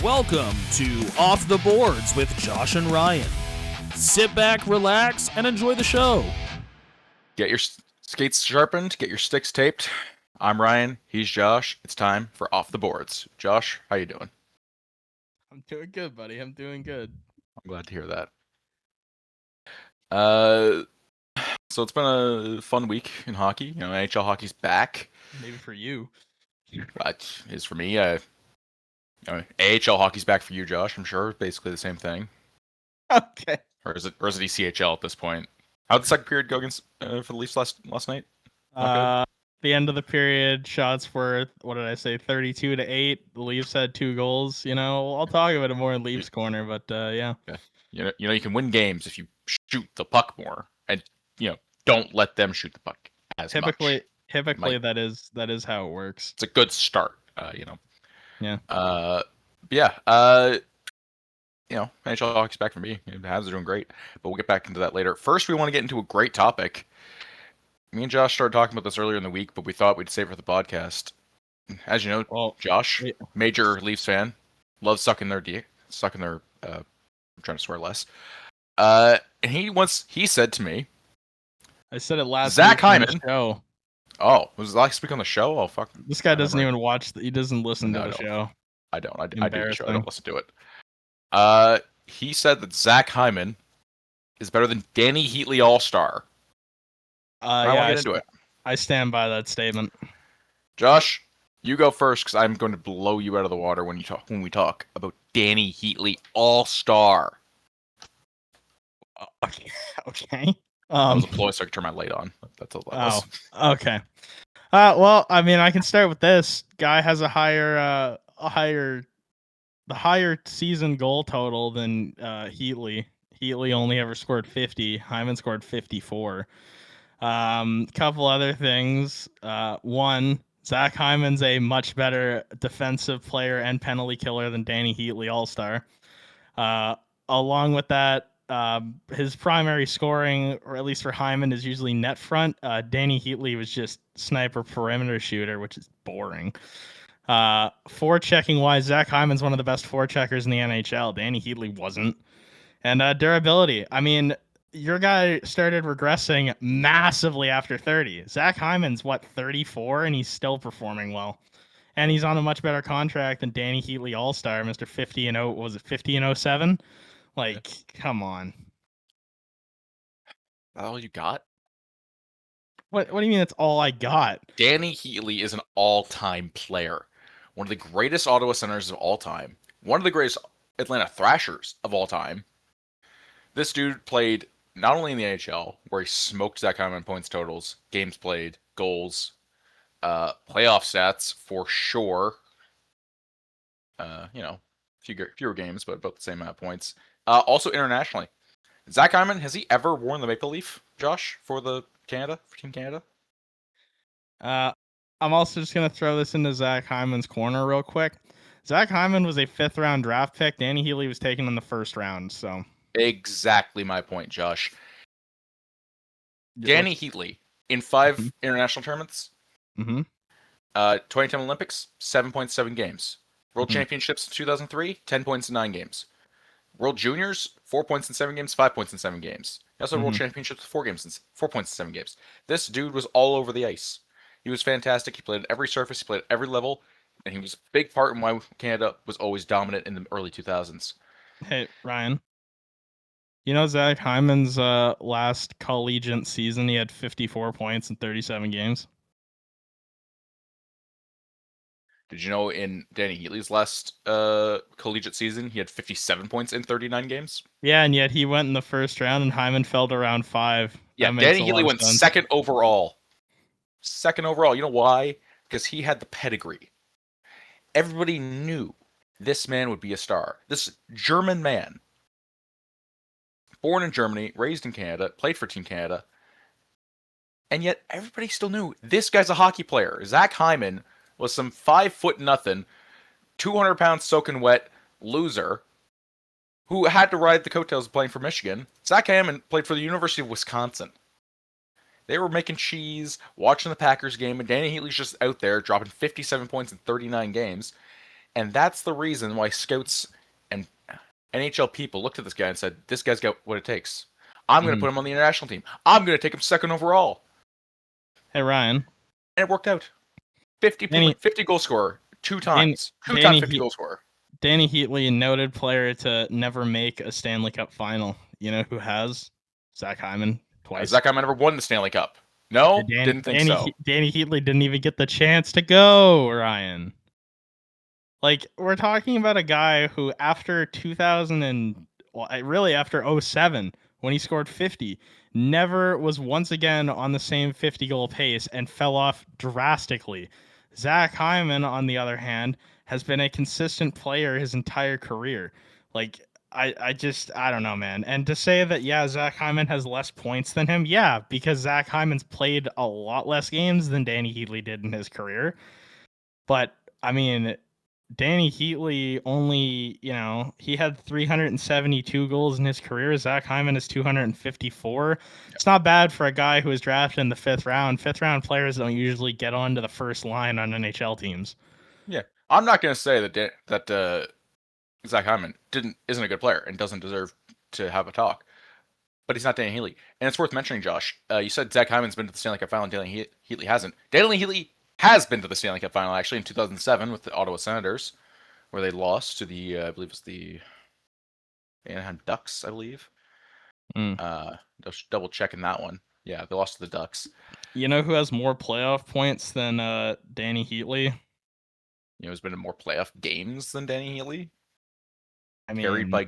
Welcome to Off the Boards with Josh and Ryan. Sit back, relax, and enjoy the show. Get your skates sharpened, get your sticks taped. I'm Ryan, he's Josh. It's time for Off the Boards. Josh, how you doing? I'm doing good, buddy. I'm doing good. I'm glad to hear that. So it's been a fun week in hockey. You know, NHL hockey's back. Maybe for you. But is for me. AHL hockey's back for you, Josh. I'm sure. Basically the same thing. Okay. Or is it ECHL at this point? How'd the second period go against for the Leafs last night? The end of the period, shots were, what did I say, 32-8. The Leafs had 2 goals. You know, I'll talk about it more in Leafs Corner, but yeah. You know, you can win games if you shoot the puck more, and don't let them shoot the puck as much. Typically, that is how it works. It's a good start, Yeah. NHL hockey's back for me. The Habs are doing great, but we'll get back into that later. First, we want to get into a great topic. Me and Josh started talking about this earlier in the week, but we thought we'd save it for the podcast. As you know, Josh, major Leafs fan, loves sucking their I'm trying to swear less. And he said to me, I said it last Zach week on Hyman. the show. Oh, was it last week on the show? Oh, fuck. This guy doesn't even watch. He doesn't listen to the show. I don't. I do the show. I don't listen to it. He said that Zach Hyman is better than Danny Heatley All-Star. I want to get into it. I stand by that statement. Josh, you go first because I'm going to blow you out of the water when we talk about Danny Heatley All-Star. Okay. That was a ploy so I could turn my light on. That's all that was. Okay. Well, I mean, I can start with this. Guy has a higher season goal total than Heatley. Heatley only ever scored 50. Hyman scored 54. Couple other things. One, Zach Hyman's a much better defensive player and penalty killer than Danny Heatley All-Star. Along with that, his primary scoring, or at least for Hyman, is usually net front. Danny Heatley was just sniper perimeter shooter, which is boring. Forechecking wise, Zach Hyman's one of the best forecheckers in the NHL. Danny Heatley wasn't. And durability. I mean, your guy started regressing massively after 30. Zach Hyman's 34, and he's still performing well. And he's on a much better contract than Danny Heatley All-Star, Mr. 50-0. What was it, 50-07? Like, come on. All you got? What do you mean that's all I got? Danny Heatley is an all-time player. One of the greatest Ottawa centers of all time. One of the greatest Atlanta Thrashers of all time. This dude played not only in the NHL, where he smoked Zach Hyman points totals, games played, goals, playoff stats for sure. Fewer games, but about the same amount of points. Also internationally. Zach Hyman, has he ever worn the Maple Leaf, Josh, for Team Canada? I'm also just going to throw this into Zach Hyman's corner real quick. Zach Hyman was a 5th round draft pick. Danny Heatley was taken in the 1st round, so. Exactly my point, Josh. Danny Heatley, in 5 international tournaments, 2010 Olympics, 7.7 games. World Championships in 2003, 10 points in 9 games. World Juniors, 4 points in 7 games, 5 points in 7 games. He also had World Championships, 4 points in 7 games. This dude was all over the ice. He was fantastic. He played at every surface. He played at every level. And he was a big part in why Canada was always dominant in the early 2000s. Hey, Ryan. You know Zach Hyman's last collegiate season, he had 54 points in 37 games? Did you know in Danny Heatley's last collegiate season, he had 57 points in 39 games? Yeah, and yet he went in the 1st round, and Hyman fell to round 5. Yeah, Danny Heatley went second overall. Second overall. You know why? Because he had the pedigree. Everybody knew this man would be a star. This German man, born in Germany, raised in Canada, played for Team Canada, and yet everybody still knew this guy's a hockey player. Zach Hyman was some 5'0", 200-pound soaking wet loser who had to ride the coattails of playing for Michigan. Zach Hyman played for the University of Wisconsin. They were making cheese, watching the Packers game, and Danny Heatley's just out there dropping 57 points in 39 games. And that's the reason why scouts and NHL people looked at this guy and said, this guy's got what it takes. I'm going to put him on the international team. I'm going to take him second overall. Hey, Ryan. And it worked out. 50 goal scorer, two times. Two times 50 goal scorer. Danny Heatley, noted player to never make a Stanley Cup final. You know who has? Zach Hyman twice. Zach Hyman never won the Stanley Cup. No, didn't think so. Danny Heatley didn't even get the chance to go, Ryan. Like, we're talking about a guy who after 2000 and really after 07, when he scored 50, never was once again on the same 50-goal pace and fell off drastically. Zach Hyman, on the other hand, has been a consistent player his entire career. Like, I don't know, man. And to say that, yeah, Zach Hyman has less points than him, yeah, because Zach Hyman's played a lot less games than Danny Heatley did in his career. But, I mean, Danny Heatley only, he had 372 goals in his career. Zach Hyman is 254. It's not bad for a guy who was drafted in the 5th round. 5th-round players don't usually get onto the first line on NHL teams. Yeah, I'm not going to say that Zach Hyman isn't a good player and doesn't deserve to have a talk, but he's not Danny Heatley. And it's worth mentioning, Josh. You said Zach Hyman's been to the Stanley Cup final, and Danny Heatley hasn't. Danny Heatley has been to the Stanley Cup final, actually, in 2007 with the Ottawa Senators, where they lost to the, I believe it was the Anaheim Ducks, I believe. Just double checking that one. Yeah, they lost to the Ducks. You know who has more playoff points than Danny Heatley? You know who's been in more playoff games than Danny Heatley? I mean, carried by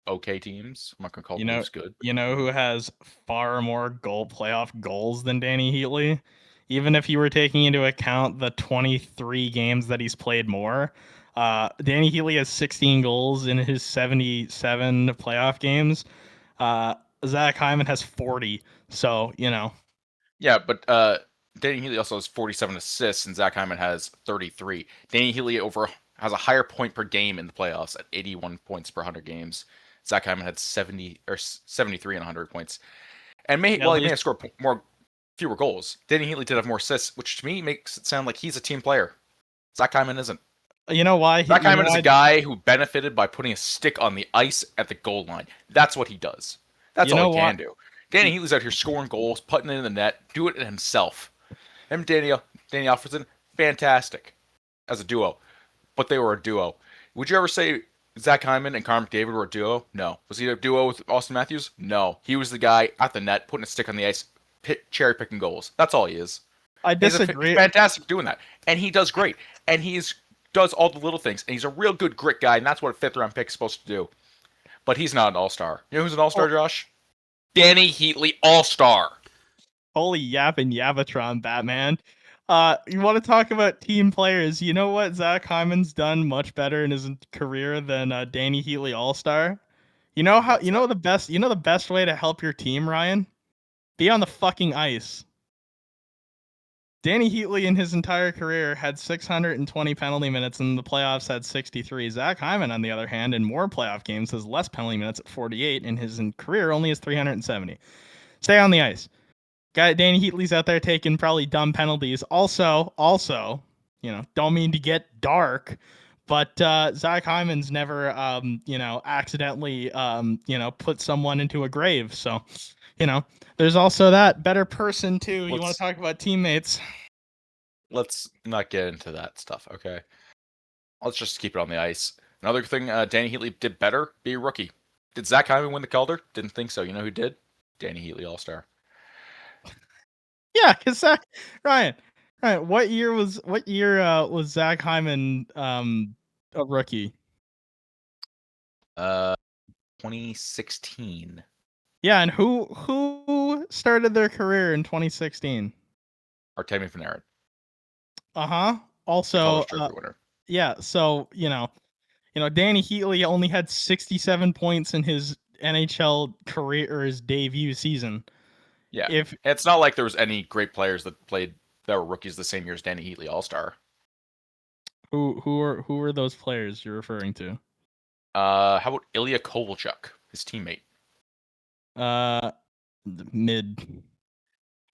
okay teams. I'm not going to call Blues good. You know who has far more playoff goals than Danny Heatley? Even if you were taking into account the 23 games that he's played more, Danny Heatley has 16 goals in his 77 playoff games. Zach Hyman has 40. So, Yeah, but Danny Heatley also has 47 assists, and Zach Hyman has 33. Danny Heatley has a higher point per game in the playoffs at 81 points per 100 games. Zach Hyman had 73 and 100 points. And he may have scored fewer goals. Danny Heatley did have more assists, which to me makes it sound like he's a team player. Zach Hyman isn't. You know why? Zach Hyman is a guy who benefited by putting a stick on the ice at the goal line. That's what he does. That's all he can do. Danny Heatley's out here scoring goals, putting it in the net, do it himself. Him and Danny Alfredson, fantastic as a duo. But they were a duo. Would you ever say Zach Hyman and Connor McDavid were a duo? No. Was he a duo with Austin Matthews? No. He was the guy at the net, putting a stick on the ice, cherry-picking goals. That's all he is. I disagree. He's fantastic doing that. And he does great. And does all the little things. And he's a real good grit guy, and that's what a 5th-round pick is supposed to do. But he's not an all-star. You know who's an all-star, Josh? Danny Heatley, all-star. Holy yapping Yavatron, Batman. You want to talk about team players? You know what Zach Hyman's done much better in his career than Danny Heatley All-Star? The best way to help your team, Ryan? Be on the fucking ice. Danny Heatley in his entire career had 620 penalty minutes, and the playoffs had 63. Zach Hyman, on the other hand, in more playoff games, has less penalty minutes at 48, and his career only has 370. Stay on the ice. Danny Heatley's out there taking probably dumb penalties. Also, don't mean to get dark, but Zach Hyman's never, accidentally, put someone into a grave. So, there's also that. Better person, too. You want to talk about teammates? Let's not get into that stuff, okay? Let's just keep it on the ice. Another thing Danny Heatley did better, be a rookie. Did Zach Hyman win the Calder? Didn't think so. You know who did? Danny Heatley All-Star. Yeah, because Ryan, what year was Zach Hyman a rookie? 2016. Yeah, and who started their career in 2016? Artemi Panarin. Also, winner. Yeah. So Danny Heatley only had 67 points in his NHL career or his debut season. Yeah, it's not like there was any great players that were rookies the same year as Danny Heatley All-Star. Who are those players you're referring to? How about Ilya Kovalchuk, his teammate? Mid.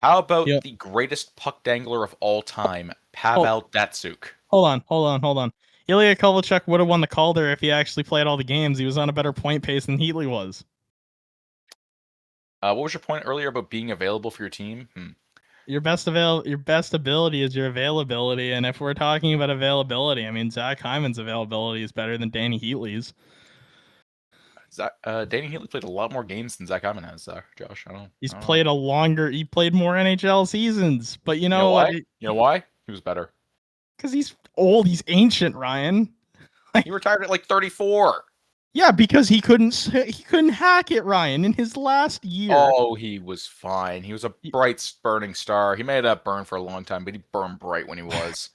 How about the greatest puck dangler of all time, Pavel Datsyuk? Hold on. Ilya Kovalchuk would have won the Calder if he actually played all the games. He was on a better point pace than Heatley was. What was your point earlier about being available for your team? Your best ability is your availability, and if we're talking about availability, I mean Zach Hyman's availability is better than Danny Heatley's. Danny Heatley played a lot more games than Zach Hyman has, Josh. He's played he played more NHL seasons, but you know what? You know why? He was better. Because he's old. He's ancient, Ryan. He retired at like 34. Yeah, because he couldn't hack it, Ryan, in his last year. Oh, he was fine. He was a bright, burning star. He made that burn for a long time, but he burned bright when he was.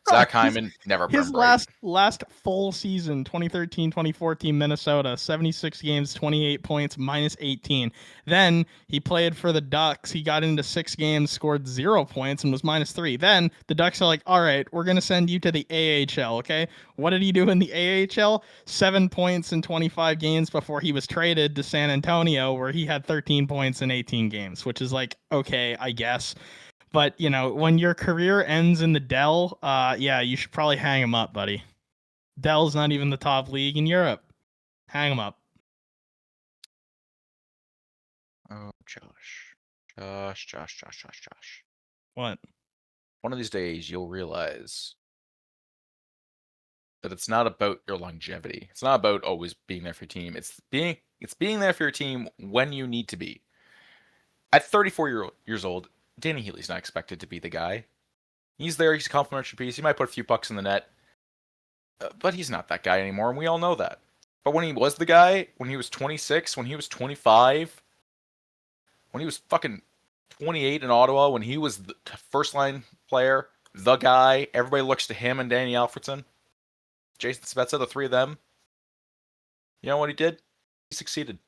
Zach Hyman never burned bright. His last full season, 2013-2014 Minnesota, 76 games, 28 points, minus 18. Then he played for the Ducks. He got into 6 games, scored 0 points, and was minus 3. Then the Ducks are like, all right, we're going to send you to the AHL, okay? What did he do in the AHL? 7 points in 25 games before he was traded to San Antonio, where he had 13 points in 18 games, which is like, okay, I guess. But, you know, when your career ends in the Dell, yeah, you should probably hang him up, buddy. Dell's not even the top league in Europe. Hang him up. Oh, Josh. What? One of these days, you'll realize that it's not about your longevity. It's not about always being there for your team. It's being there for your team when you need to be. At 34 years old, Danny Heatley's not expected to be the guy. He's there. He's a complimentary piece. He might put a few pucks in the net. But he's not that guy anymore, and we all know that. But when he was the guy, when he was 26, when he was 25, when he was fucking 28 in Ottawa, when he was the first-line player, the guy, everybody looks to him and Danny Alfredson, Jason Spezza, the three of them. You know what he did? He succeeded.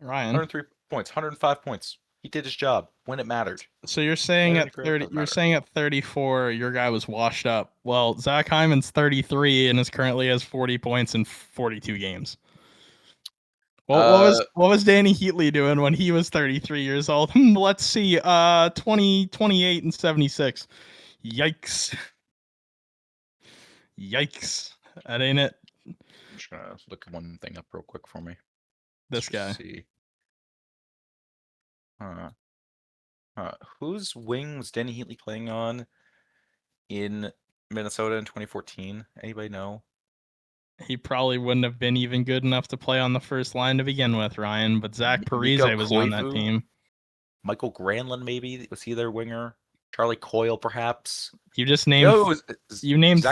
Ryan. 103 points, 105 points. He did his job when it mattered. So you're saying at 30, you're saying at 34, your guy was washed up. Well, Zach Hyman's 33 and is currently has 40 points in 42 games. What was Danny Heatley doing when he was 33 years old? Let's see. 28 and 76. Yikes. Yikes. That ain't it. I'm just gonna look one thing up real quick for me. This guy. See. Whose wing was Danny Heatley playing on in Minnesota in 2014? Anybody know? He probably wouldn't have been even good enough to play on the first line to begin with, Ryan, but Zach Parise was on that team. Michael Granlund, maybe? Was he their winger? Charlie Coyle, perhaps? You just named you named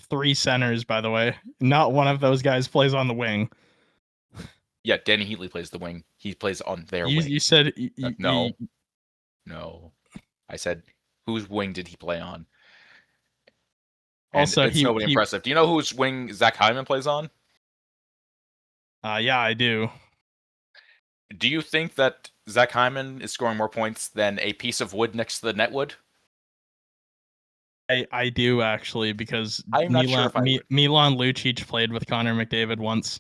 3 centers, by the way. Not one of those guys plays on the wing. Yeah, Danny Heatley plays the wing. He plays on their wing. You said no. I said, whose wing did he play on? And also, it's nobody impressive. Do you know whose wing Zach Hyman plays on? Yeah, I do. Do you think that Zach Hyman is scoring more points than a piece of wood next to the net would? I do, actually, because I'm not sure if I would. Milan Lucic played with Connor McDavid once.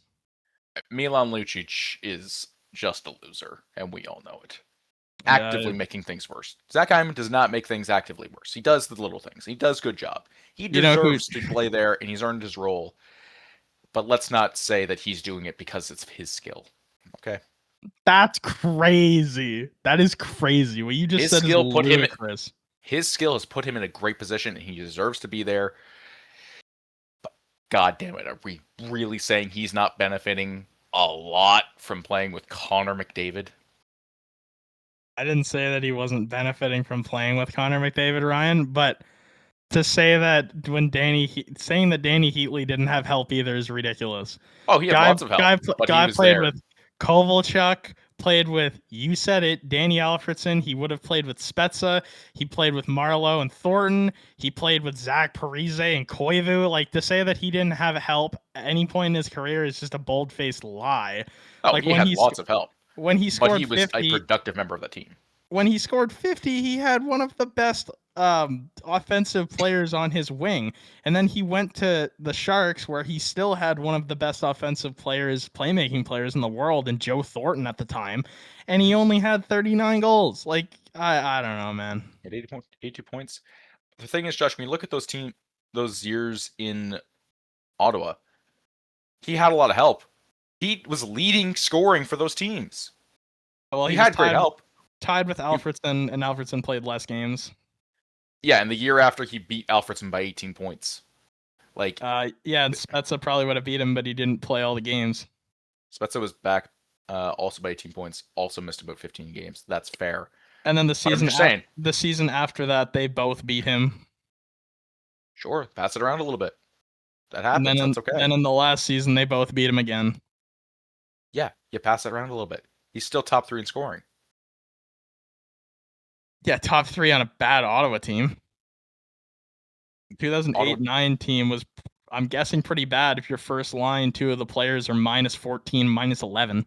Milan Lucic is just a loser, and we all know it. Actively making things worse. Zach Hyman does not make things actively worse. He does the little things. He does a good job. He deserves to play there, and he's earned his role. But let's not say that he's doing it because it's his skill. Okay? That's crazy. That is crazy. What you just said is ludicrous. His skill has put him in a great position, and he deserves to be there. But God damn it, are we really saying he's not benefiting a lot from playing with Connor McDavid? I didn't say that he wasn't benefiting from playing with Connor McDavid, Ryan, but to say that saying that Danny Heatley didn't have help either is ridiculous. Oh, he had lots of help. Guy played with Kovalchuk, played with, you said it, Danny Alfredson. He would have played with Spezza. He played with Marleau and Thornton. He played with Zach Parise and Koivu. Like, to say that he didn't have help at any point in his career is just a bold-faced lie. Oh, like, he had lots of help. When he scored 50, but he was a productive member of the team. When he scored 50, he had one of the best offensive players on his wing. And then he went to the Sharks, where he still had one of the best offensive players, playmaking players in the world, and Joe Thornton at the time. And he only had 39 goals. Like, I don't know, man. He had 82 points. The thing is, Josh, when you look at those years in Ottawa, he had a lot of help. He was leading scoring for those teams. Well, he had great help. Tied with Alfredsson, and Alfredsson played less games. Yeah, and the year after he beat Alfredsson by 18 points. Like, yeah, and Spezza probably would have beat him, but he didn't play all the games. Spezza was back also by 18 points, also missed about 15 games. That's fair. And then the season after that, they both beat him. Sure, pass it around a little bit. That happens. That's okay. Then in the last season, they both beat him again. Yeah, you pass it around a little bit. He's still top 3 in scoring. Yeah, top 3 on a bad Ottawa team. 2008-9 team was, I'm guessing, pretty bad if your first line, 2 of the players are -14,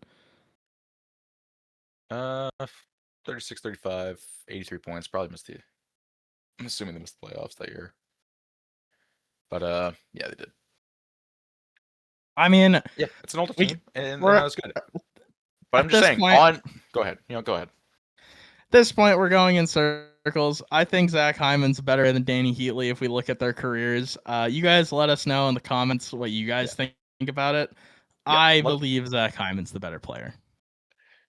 -11. 36, 35, 83 points. Probably missed the. I'm assuming they missed the playoffs that year. But yeah, they did. I mean, yeah, it's an older team, and that was good. But I'm just saying, go ahead. Go ahead. At this point, we're going in circles. I think Zach Hyman's better than Danny Heatley if we look at their careers. You guys let us know in the comments what you guys think about it. Yeah, I believe Zach Hyman's the better player.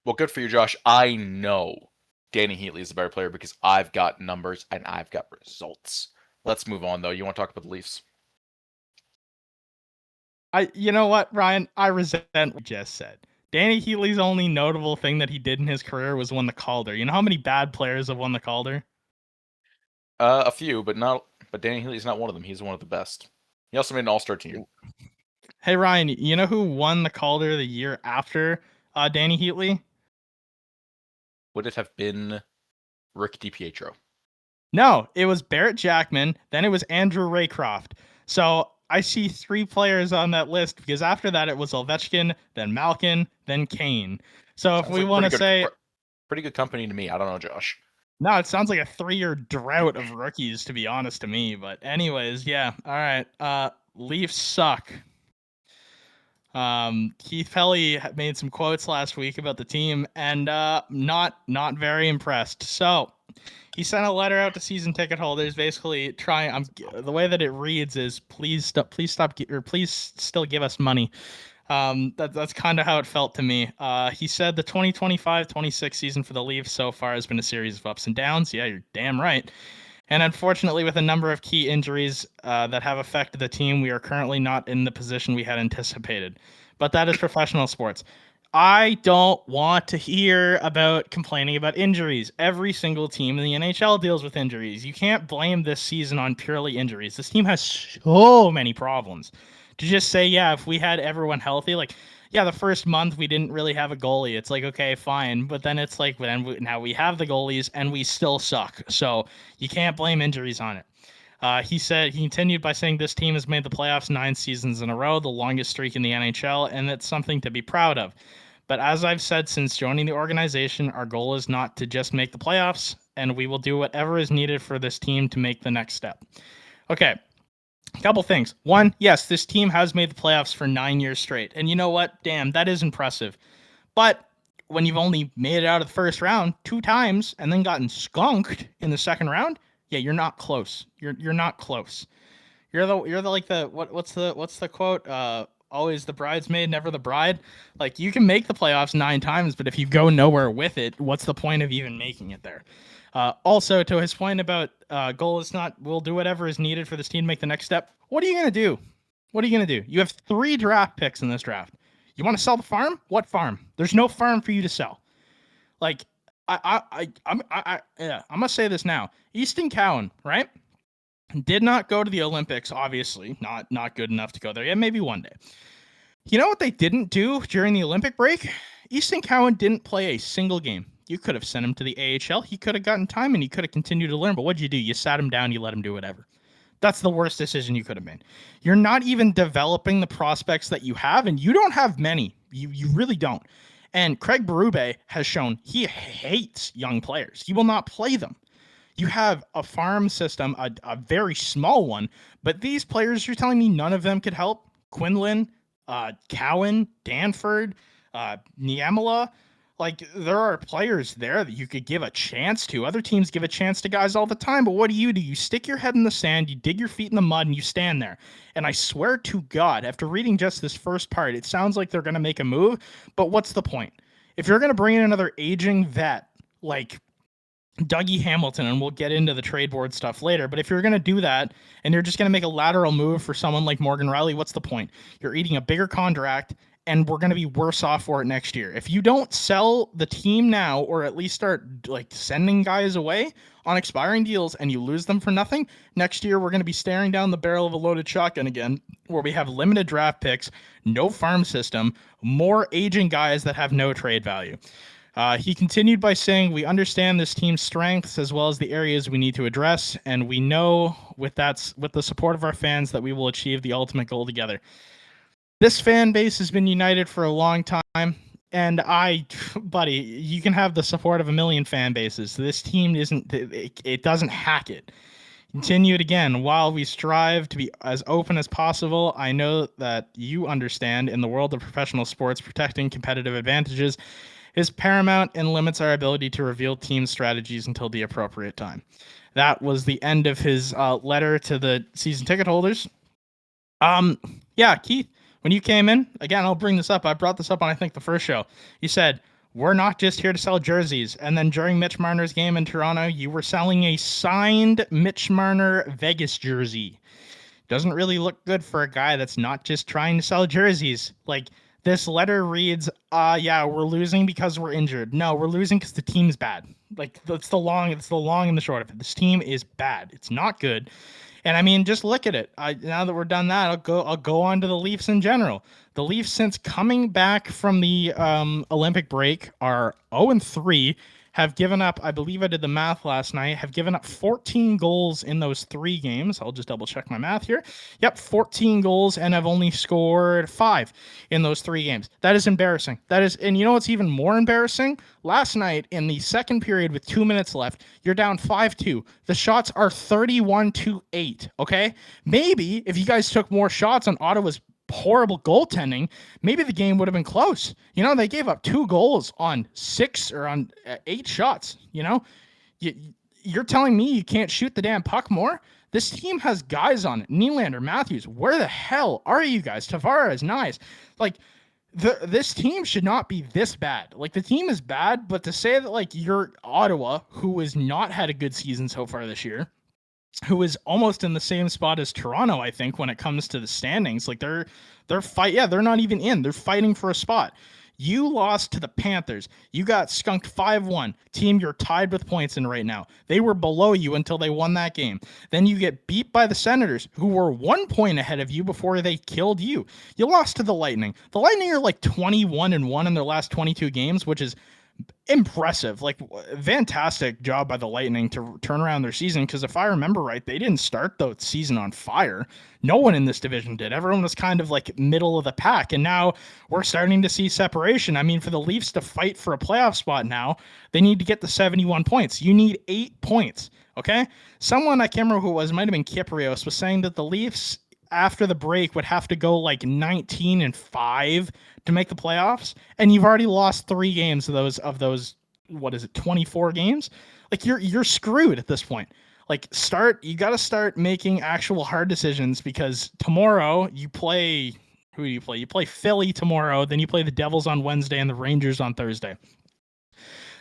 Well, good for you, Josh. I know Danny Heatley is the better player because I've got numbers and I've got results. Let's move on, though. You want to talk about the Leafs? You know what, Ryan? I resent what you just said. Danny Heatley's only notable thing that he did in his career was win the Calder. You know how many bad players have won the Calder? A few, but Danny Heatley's not one of them. He's one of the best. He also made an All-Star team. Hey, Ryan, you know who won the Calder the year after Danny Heatley? Would it have been Rick DiPietro? No, it was Barrett Jackman. Then it was Andrew Raycroft. So I see 3 players on that list because after that it was Ovechkin, then Malkin, then Kane. So if we want to say... Pretty good company to me. I don't know, Josh. No, it sounds like a 3-year drought of rookies, to be honest to me. But anyways, yeah. All right. Leafs suck. Keith Pelly made some quotes last week about the team and not very impressed. So he sent a letter out to season ticket holders, basically trying. The way that it reads is please still give us money. That's kind of how it felt to me. He said the 2025-26 season for the Leafs so far has been a series of ups and downs. Yeah, you're damn right. And unfortunately, with a number of key injuries that have affected the team, we are currently not in the position we had anticipated. But that is professional sports. I don't want to hear about complaining about injuries. Every single team in the NHL deals with injuries. You can't blame this season on purely injuries. This team has so many problems. To just say, yeah, if we had everyone healthy, like, yeah, the first month we didn't really have a goalie. It's like, okay, fine. But then it's like, now we have the goalies and we still suck. So you can't blame injuries on it. He continued by saying this team has made the playoffs 9 seasons in a row, the longest streak in the NHL, and it's something to be proud of. But as I've said since joining the organization, our goal is not to just make the playoffs, and we will do whatever is needed for this team to make the next step. Okay. A couple things. One, yes, this team has made the playoffs for 9 years straight. And you know what? Damn, that is impressive. But when you've only made it out of the first round 2 times and then gotten skunked in the second round, yeah, you're not close. You're not close. You're the what's the quote? Always the bridesmaid, never the bride. Like, you can make the playoffs 9 times, but if you go nowhere with it, what's the point of even making it there? Also, to his point about goal is not, we'll do whatever is needed for this team to make the next step. What are you going to do? What are you going to do? You have 3 draft picks in this draft. You want to sell the farm? What farm? There's no farm for you to sell. Like, I'm going to say this now. Easton Cowan, right? Did not go to the Olympics, obviously. Not good enough to go there. Yeah, maybe one day. You know what they didn't do during the Olympic break? Easton Cowan didn't play a single game. You could have sent him to the AHL. He could have gotten time and he could have continued to learn. But what'd you do? You sat him down. You let him do whatever. That's the worst decision you could have made. You're not even developing the prospects that you have, and you don't have many. You really don't. And Craig Berube has shown he hates young players. He will not play them. You have a farm system, a very small one, but these players, you're telling me none of them could help? Quinlan, Cowan, Danford, Niemela. Like, there are players there that you could give a chance to. Other teams give a chance to guys all the time, but what do? You stick your head in the sand, you dig your feet in the mud, and you stand there. And I swear to God, after reading just this first part, it sounds like they're going to make a move, but what's the point? If you're going to bring in another aging vet like Dougie Hamilton, and we'll get into the trade board stuff later, but if you're going to do that and you're just going to make a lateral move for someone like Morgan Rielly, what's the point? You're eating a bigger contract, and we're going to be worse off for it next year. If you don't sell the team now, or at least start like sending guys away on expiring deals, and you lose them for nothing, next year we're going to be staring down the barrel of a loaded shotgun again, where we have limited draft picks, no farm system, more aging guys that have no trade value. He continued by saying, "We understand this team's strengths as well as the areas we need to address, and we know with the support of our fans that we will achieve the ultimate goal together." This fan base has been united for a long time, and buddy, you can have the support of a million fan bases. This team it doesn't hack it. Continued again, while we strive to be as open as possible, I know that you understand in the world of professional sports, protecting competitive advantages is paramount and limits our ability to reveal team strategies until the appropriate time. That was the end of his letter to the season ticket holders. Yeah, Keith, when you came in, again, I'll bring this up. I brought this up on, I think, the first show. You said, we're not just here to sell jerseys. And then during Mitch Marner's game in Toronto, you were selling a signed Mitch Marner Vegas jersey. Doesn't really look good for a guy that's not just trying to sell jerseys. Like, this letter reads, yeah, we're losing because we're injured. No, we're losing because the team's bad. Like, that's the long and the short of it. This team is bad. It's not good. And I mean, just look at it. Now that we're done that, I'll go on to the Leafs in general. The Leafs, since coming back from the Olympic break, are 0-3. Have given up, I believe I did the math last night, have given up 14 goals in those 3 games. I'll just double check my math here. Yep, 14 goals, and have only scored 5 in those 3 games. That is embarrassing. And you know what's even more embarrassing? Last night, in the second period with 2 minutes left, you're down 5-2. The shots are 31-8, okay? Maybe if you guys took more shots on Ottawa's horrible goaltending, maybe the game would have been close. You know, they gave up 2 goals on 8 shots. You know, you're telling me you can't shoot the damn puck more? This team has guys on it. Nylander, Matthews, where the hell are you guys? Tavares, nice. Like, this team should not be this bad. Like, the team is bad, but to say that, like, you're Ottawa, who has not had a good season so far this year, who is almost in the same spot as Toronto, I think, when it comes to the standings. Like, they're not even in. They're fighting for a spot. You lost to the Panthers. You got skunked 5-1. Team you're tied with points in right now. They were below you until they won that game. Then you get beat by the Senators, who were 1 point ahead of you before they killed you. You lost to the Lightning. The Lightning are like 21-1 in their last 22 games, which is impressive. Like, fantastic job by the Lightning to turn around their season, because if I remember right, they didn't start the season on fire. No one in this division did. Everyone was kind of like middle of the pack, and now we're starting to see separation. I mean, for the Leafs to fight for a playoff spot now, they need to get to 71 points. You need 8 points, okay? Someone, I can't remember who it was, it might have been Kiprios, was saying that the Leafs after the break would have to go like 19-5 to make the playoffs, and you've already lost 3 games of those what is it, 24 games? Like, you're screwed at this point. Like, you got to start making actual hard decisions, because tomorrow you play, who do you play? You play Philly tomorrow, then you play the Devils on Wednesday and the Rangers on Thursday.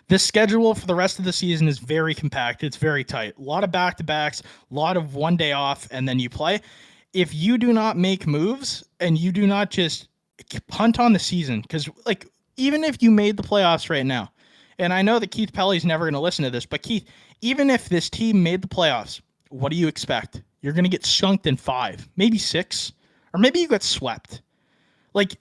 This schedule for the rest of the season is very compact. It's very tight. A lot of back-to-backs, a lot of one day off, and then you play. If you do not make moves and you do not just punt on the season, because, like, even if you made the playoffs right now, and I know that Keith Pelly's never going to listen to this, but Keith, even if this team made the playoffs, what do you expect? You're going to get skunked in 5, maybe 6, or maybe you get swept. Like,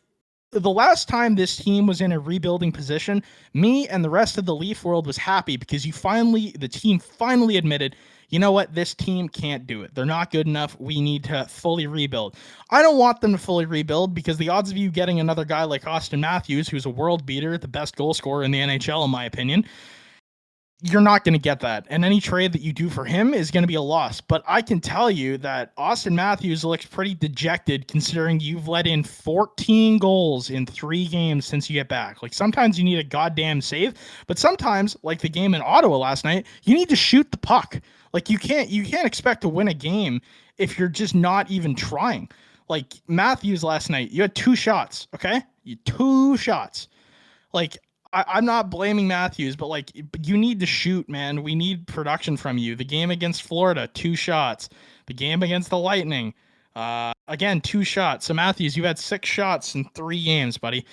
the last time this team was in a rebuilding position, me and the rest of the Leaf world was happy, because the team finally admitted, you know what, this team can't do it. They're not good enough. We need to fully rebuild. I don't want them to fully rebuild, because the odds of you getting another guy like Austin Matthews, who's a world beater, the best goal scorer in the NHL, in my opinion, you're not going to get that. And any trade that you do for him is going to be a loss. But I can tell you that Austin Matthews looks pretty dejected considering you've let in 14 goals in 3 games since you get back. Like sometimes you need a goddamn save, but sometimes, like the game in Ottawa last night, you need to shoot the puck. Like you can't expect to win a game if you're just not even trying. Like Matthews last night, you had 2 shots, okay? 2 shots. Like I'm not blaming Matthews, but like you need to shoot, man. We need production from you. The game against Florida, 2 shots. The game against the Lightning, again, 2 shots. So Matthews, you had 6 shots in 3 games, buddy.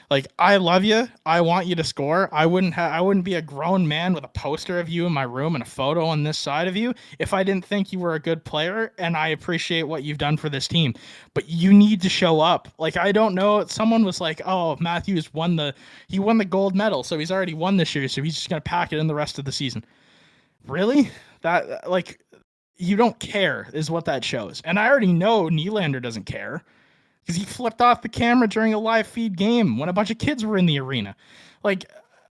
Like I love you. I want you to score. I wouldn't be a grown man with a poster of you in my room and a photo on this side of you if I didn't think you were a good player, and I appreciate what you've done for this team. But you need to show up. Like I don't know, someone was like, "Oh, Matthews won the gold medal, so he's already won this year, so he's just going to pack it in the rest of the season." Really? That like you don't care is what that shows. And I already know Nylander doesn't care because he flipped off the camera during a live feed game when a bunch of kids were in the arena. Like,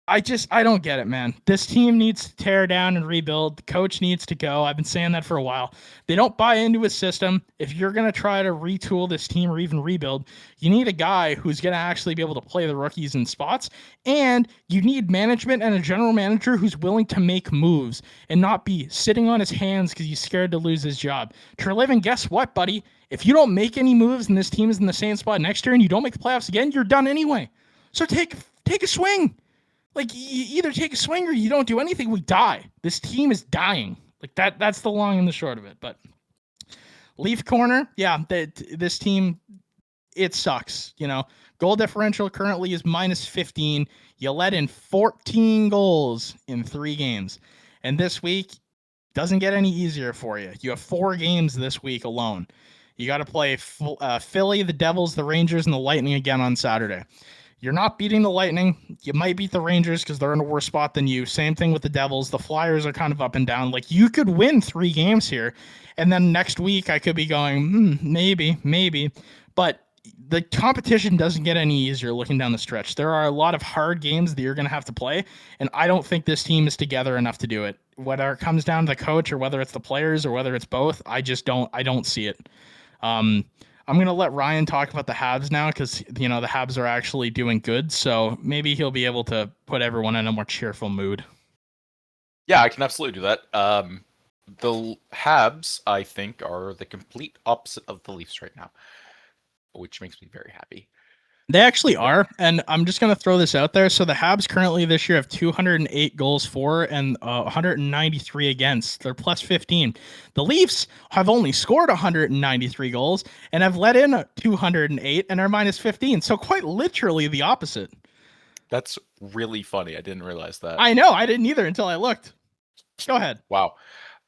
I don't get it, man. This team needs to tear down and rebuild. The coach needs to go. I've been saying that for a while. They don't buy into his system. If you're going to try to retool this team or even rebuild, you need a guy who's going to actually be able to play the rookies in spots. And you need management and a general manager who's willing to make moves and not be sitting on his hands because he's scared to lose his job. Treliving, guess what, buddy? If you don't make any moves and this team is in the same spot next year and you don't make the playoffs again, you're done anyway. So take a swing. Like, you either take a swing or you don't do anything. We die. This team is dying. Like, that's the long and the short of it. But Leaf Corner, yeah, this team, it sucks. You know, goal differential currently is minus 15. You let in 14 goals in 3 games. And this week doesn't get any easier for you. You have 4 games this week alone. You got to play Philly, the Devils, the Rangers, and the Lightning again on Saturday. You're not beating the Lightning. You might beat the Rangers because they're in a worse spot than you. Same thing with the Devils. The Flyers are kind of up and down. Like, you could win 3 games here, and then next week I could be going, maybe. But the competition doesn't get any easier looking down the stretch. There are a lot of hard games that you're going to have to play, and I don't think this team is together enough to do it. Whether it comes down to the coach or whether it's the players or whether it's both, I don't see it. I'm going to let Ryan talk about the Habs now because, the Habs are actually doing good. So maybe he'll be able to put everyone in a more cheerful mood. Yeah, I can absolutely do that. The Habs, I think, are the complete opposite of the Leafs right now, which makes me very happy. They actually are, and I'm just going to throw this out there. So the Habs currently this year have 208 goals for and 193 against. They're plus 15. The Leafs have only scored 193 goals and have let in 208 and are minus 15. So quite literally the opposite. That's really funny. I didn't realize that. I know. I didn't either until I looked. Go ahead. Wow.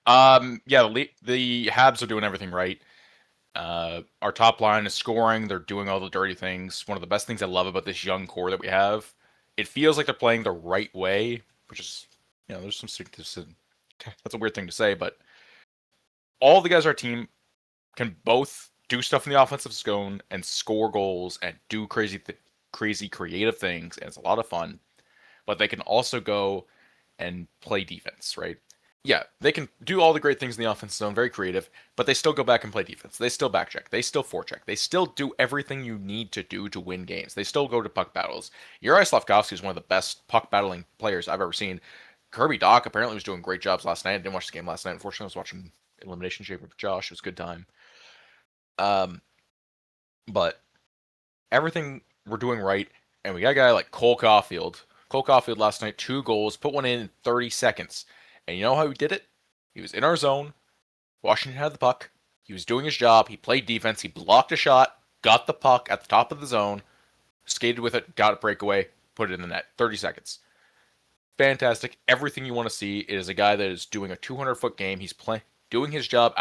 Yeah, the Habs are doing everything right. Our top line is scoring. They're doing all the dirty things. One of the best things I love about this young core that we have, it feels like they're playing the right way, which is, there's some that's a weird thing to say, but all the guys on our team can both do stuff in the offensive zone and score goals and do crazy creative things, and it's a lot of fun. But they can also go and play defense, right? Yeah, they can do all the great things in the offensive zone, very creative, but they still go back and play defense. They still backcheck. They still forecheck. They still do everything you need to do to win games. They still go to puck battles. Uri Slafkovsky is one of the best puck battling players I've ever seen. Kirby Dach apparently was doing great jobs last night. I didn't watch the game last night. Unfortunately, I was watching Elimination Chamber with Josh. It was a good time. But everything we're doing right, and we got a guy like Cole Caulfield. Cole Caulfield last night, 2 goals, put one in 30 seconds. And you know how he did it? He was in our zone. Washington had the puck. He was doing his job. He played defense. He blocked a shot, got the puck at the top of the zone, skated with it, got a breakaway, put it in the net. 30 seconds. Fantastic. Everything you want to see. It is a guy that is doing a 200-foot game. He's doing his job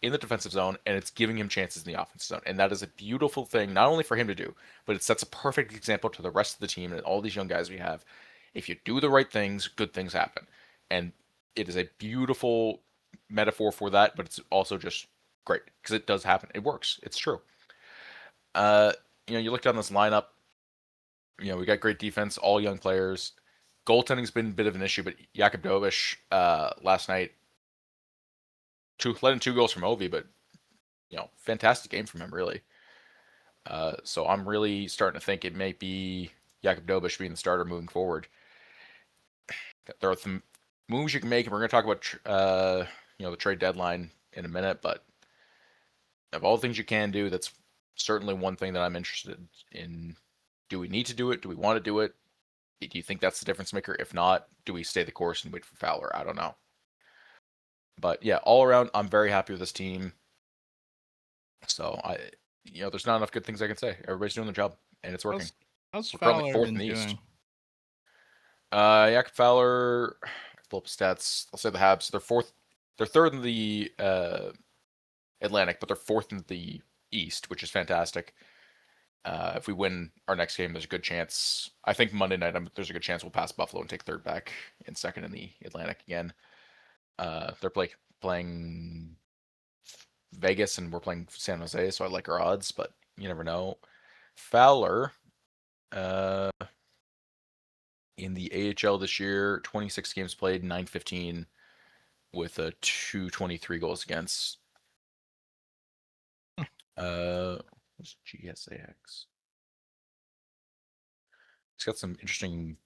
in the defensive zone, and it's giving him chances in the offensive zone. And that is a beautiful thing, not only for him to do, but it sets a perfect example to the rest of the team and all these young guys we have. If you do the right things, good things happen. And it is a beautiful metaphor for that, but it's also just great because it does happen. It works. It's true. You look down this lineup. We got great defense, all young players. Goaltending's been a bit of an issue, but Jakub Dobeš last night let in 2 goals from Ovi, but fantastic game from him, really. So I'm really starting to think it may be Jakub Dobeš being the starter moving forward. There are some moves you can make, and we're going to talk about the trade deadline in a minute. But of all the things you can do, that's certainly one thing that I'm interested in. Do we need to do it? Do we want to do it? Do you think that's the difference maker? If not, do we stay the course and wait for Fowler? I don't know. But yeah, all around, I'm very happy with this team. So there's not enough good things I can say. Everybody's doing their job, and it's working. How's We're currently Fowler fourth been in the East. doing? Jakub Fowler, pull up stats. I'll say the Habs. They're third in the Atlantic, but they're fourth in the East, which is fantastic. If we win our next game, there's a good chance. I think Monday night, there's a good chance we'll pass Buffalo and take third back and second in the Atlantic again. They're playing Vegas, and we're playing San Jose, so I like our odds, but you never know. Fowler, in the AHL this year, 26 games played, 915, with a 223 goals against. What's GSAX? It's got some interesting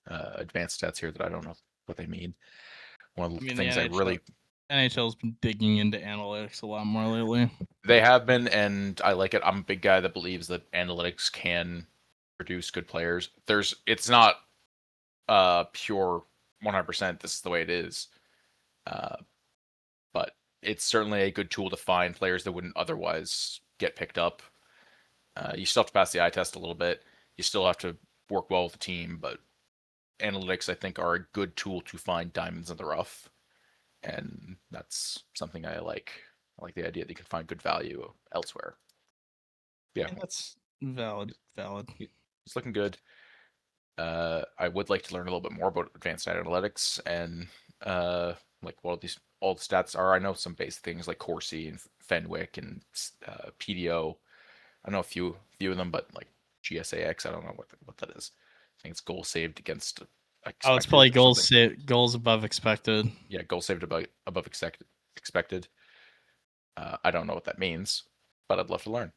advanced stats here that I don't know what they mean. One of the things I really... NHL's been digging into analytics a lot more lately. They have been, and I like it. I'm a big guy that believes that analytics can produce good players. It's not pure 100%. This is the way it is. But it's certainly a good tool to find players that wouldn't otherwise get picked up. You still have to pass the eye test a little bit. You still have to work well with the team, but analytics, I think, are a good tool to find diamonds in the rough. And that's something I like. I like the idea that you can find good value elsewhere. Yeah, that's valid. It's looking good. I would like to learn a little bit more about advanced analytics and like what all the stats are. I know some basic things like Corsi and Fenwick and PDO. I know a few of them, but like GSAX, I don't know what that is. I think it's goal saved against. It's probably goals above expected. Yeah, goal saved above expected. I don't know what that means, but I'd love to learn.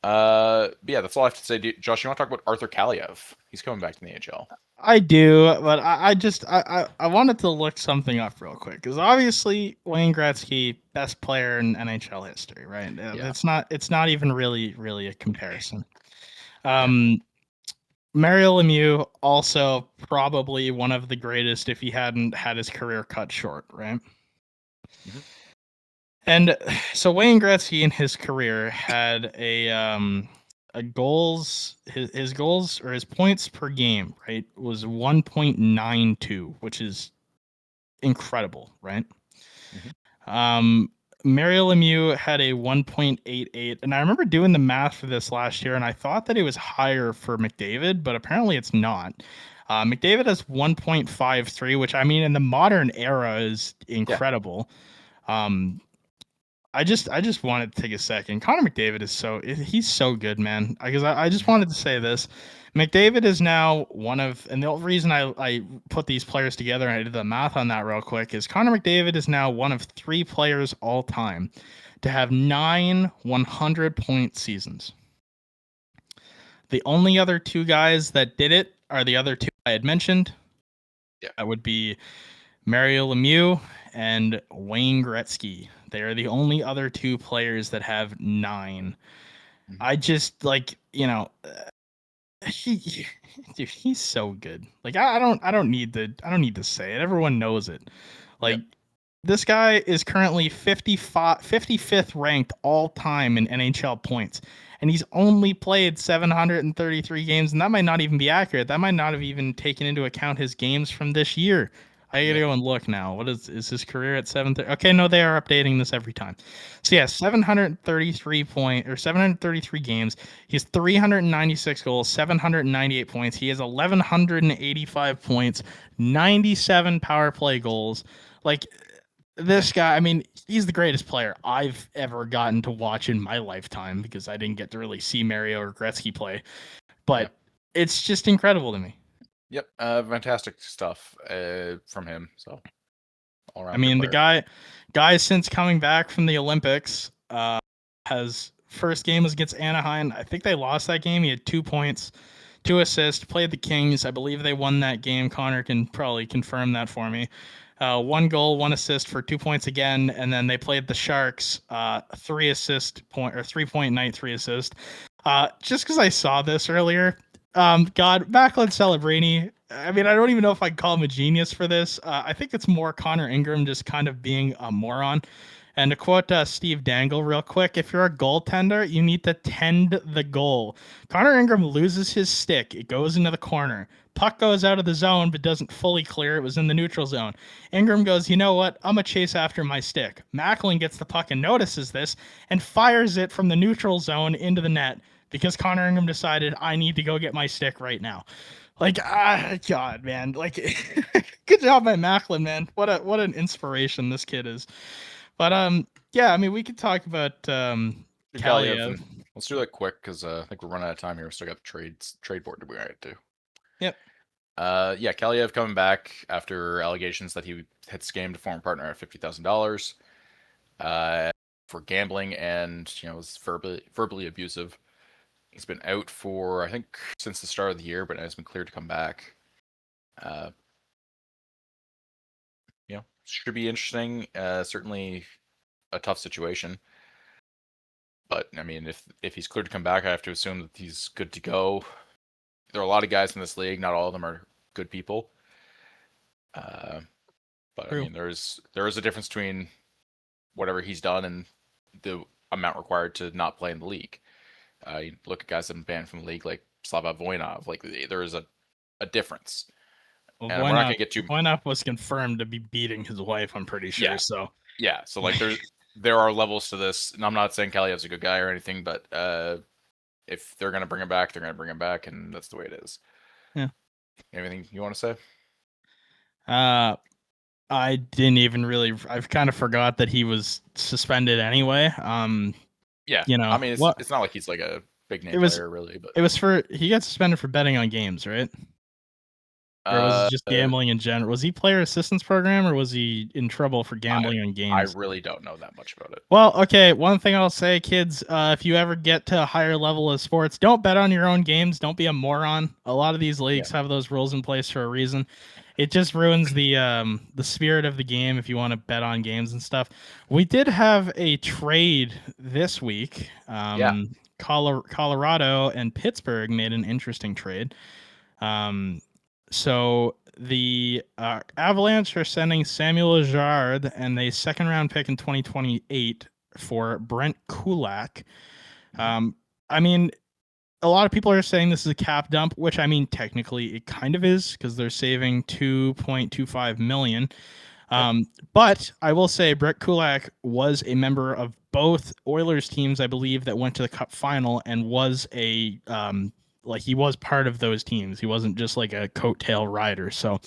But yeah, that's all I have to say. Josh, you want to talk about Arthur Kaliyev? He's coming back to the NHL. I do, but I wanted to look something up real quick because obviously Wayne Gretzky, best player in NHL history, right? Yeah. It's not even really a comparison. Mario Lemieux, also probably one of the greatest if he hadn't had his career cut short, right? Mm-hmm. And so Wayne Gretzky in his career had his goals or his points per game, right, was 1.92, which is incredible, right? Mm-hmm. Mario Lemieux had a 1.88, and I remember doing the math for this last year, and I thought that it was higher for McDavid, but apparently it's not. McDavid has 1.53, which I mean in the modern era is incredible. Yeah. I just wanted to take a second. Connor McDavid he's so good, man. Because I just wanted to say this. McDavid is now and the reason I put these players together and I did the math on that real quick is Connor McDavid is now one of 3 players all time to have 9 100-point seasons. The only other 2 guys that did it are the other 2 I had mentioned. Yeah. That would be Mario Lemieux and Wayne Gretzky. They are the only other 2 players that have 9. Mm-hmm. I just he's so good. Like I don't need to say it. Everyone knows it. Like this guy is currently 55th ranked all time in NHL points. And he's only played 733 games, and that might not even be accurate. That might not have even taken into account his games from this year. I gotta go and look now. What is his career at 730? Okay, no, they are updating this every time. So yeah, 733 games. He has 396 goals, 798 points. He has 1,185 points, 97 power play goals. Like this guy, I mean, he's the greatest player I've ever gotten to watch in my lifetime because I didn't get to really see Mario or Gretzky play. But it's just incredible to me. Yep, fantastic stuff from him. So all around. I mean, the guy since coming back from the Olympics, has first game was against Anaheim. I think they lost that game. He had 2 points, 2 assists. Played the Kings. I believe they won that game. Connor can probably confirm that for me. 1 goal, 1 assist for 2 points again, and then they played the Sharks. 3-point night, 3 assists. Just because I saw this earlier, God, Macklin Celebrini. I mean, I don't even know if I'd call him a genius for this. I think it's more Connor Ingram just kind of being a moron. And to quote Steve Dangle real quick, if you're a goaltender, you need to tend the goal. Connor Ingram loses his stick. It goes into the corner. Puck goes out of the zone, but doesn't fully clear. It was in the neutral zone. Ingram goes, you know what? I'm going to chase after my stick. Macklin gets the puck and notices this and fires it from the neutral zone into the net because Connor Ingram decided, I need to go get my stick right now. Like, God, man. Like, good job by Macklin, man. What an inspiration this kid is. But yeah, I mean, we could talk about Kaliyev. Let's do that quick because I think we're running out of time here. We still got the trade board to be right to. Yep. Yeah, Kaliyev coming back after allegations that he had scammed a former partner at $50,000 for gambling and was verbally abusive. He's been out for I think since the start of the year, but has been cleared to come back. Should be interesting. Certainly a tough situation. But I mean, if he's cleared to come back, I have to assume that he's good to go. There are a lot of guys in this league. Not all of them are good people. But True. I mean, there is a difference between whatever he's done and the amount required to not play in the league. You look at guys that have been banned from the league, like Slava Voinov. Like there is a difference. Well, and we're not gonna get too. Voinov was confirmed to be beating his wife. I'm pretty sure. Yeah. So So like there are levels to this, and I'm not saying Kaliyev's a good guy or anything, but if they're gonna bring him back, they're gonna bring him back, and that's the way it is. Yeah. Anything you want to say? I didn't even really. I've kind of forgot that he was suspended anyway. Yeah. I mean, it's not like he's like a big name player, really. But it was he got suspended for betting on games, right? Or was it just gambling in general? Was he player assistance program, or was he in trouble for gambling on games? I really don't know that much about it. Well, okay. One thing I'll say, kids, if you ever get to a higher level of sports, don't bet on your own games. Don't be a moron. A lot of these leagues have those rules in place for a reason. It just ruins the spirit of the game if you want to bet on games and stuff. We did have a trade this week. Colorado and Pittsburgh made an interesting trade. So the Avalanche are sending Samuel Girard and a second-round pick in 2028 for Brent Kulak. I mean, a lot of people are saying this is a cap dump, which I mean, technically it kind of is because they're saving $2.25 million. But I will say Brett Kulak was a member of both Oilers teams, I believe, that went to the Cup final and was a he was part of those teams. He wasn't just like a coattail rider. So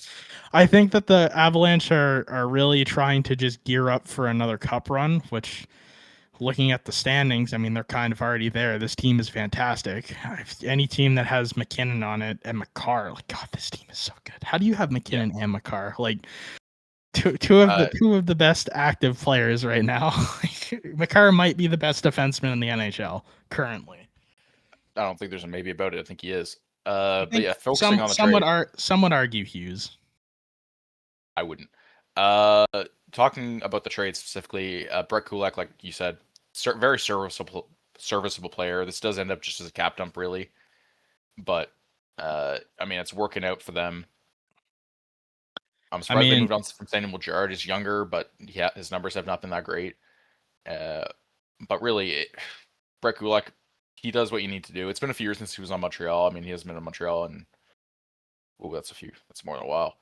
I think that the Avalanche are really trying to just gear up for another Cup run, which, looking at the standings, I mean, they're kind of already there. This team is fantastic. Any team that has McKinnon on it and McCarr, like, God, this team is so good. How do you have McKinnon and McCarr? Like, two of the best active players right now. McCarr might be the best defenseman in the NHL currently. I don't think there's a maybe about it. I think he is. But yeah, focusing on the trade. Some would argue Hughes. I wouldn't. Talking about the trade specifically, Brett Kulak, like you said, very serviceable player. This does end up just as a cap dump, really. But I mean, it's working out for them. I'm surprised they moved on from Samuel Girard. He's younger, but his numbers have not been that great. But really, Brett Kulak, he does what you need to do. It's been a few years since he was on Montreal. I mean, he hasn't been in Montreal, and that's more than a while.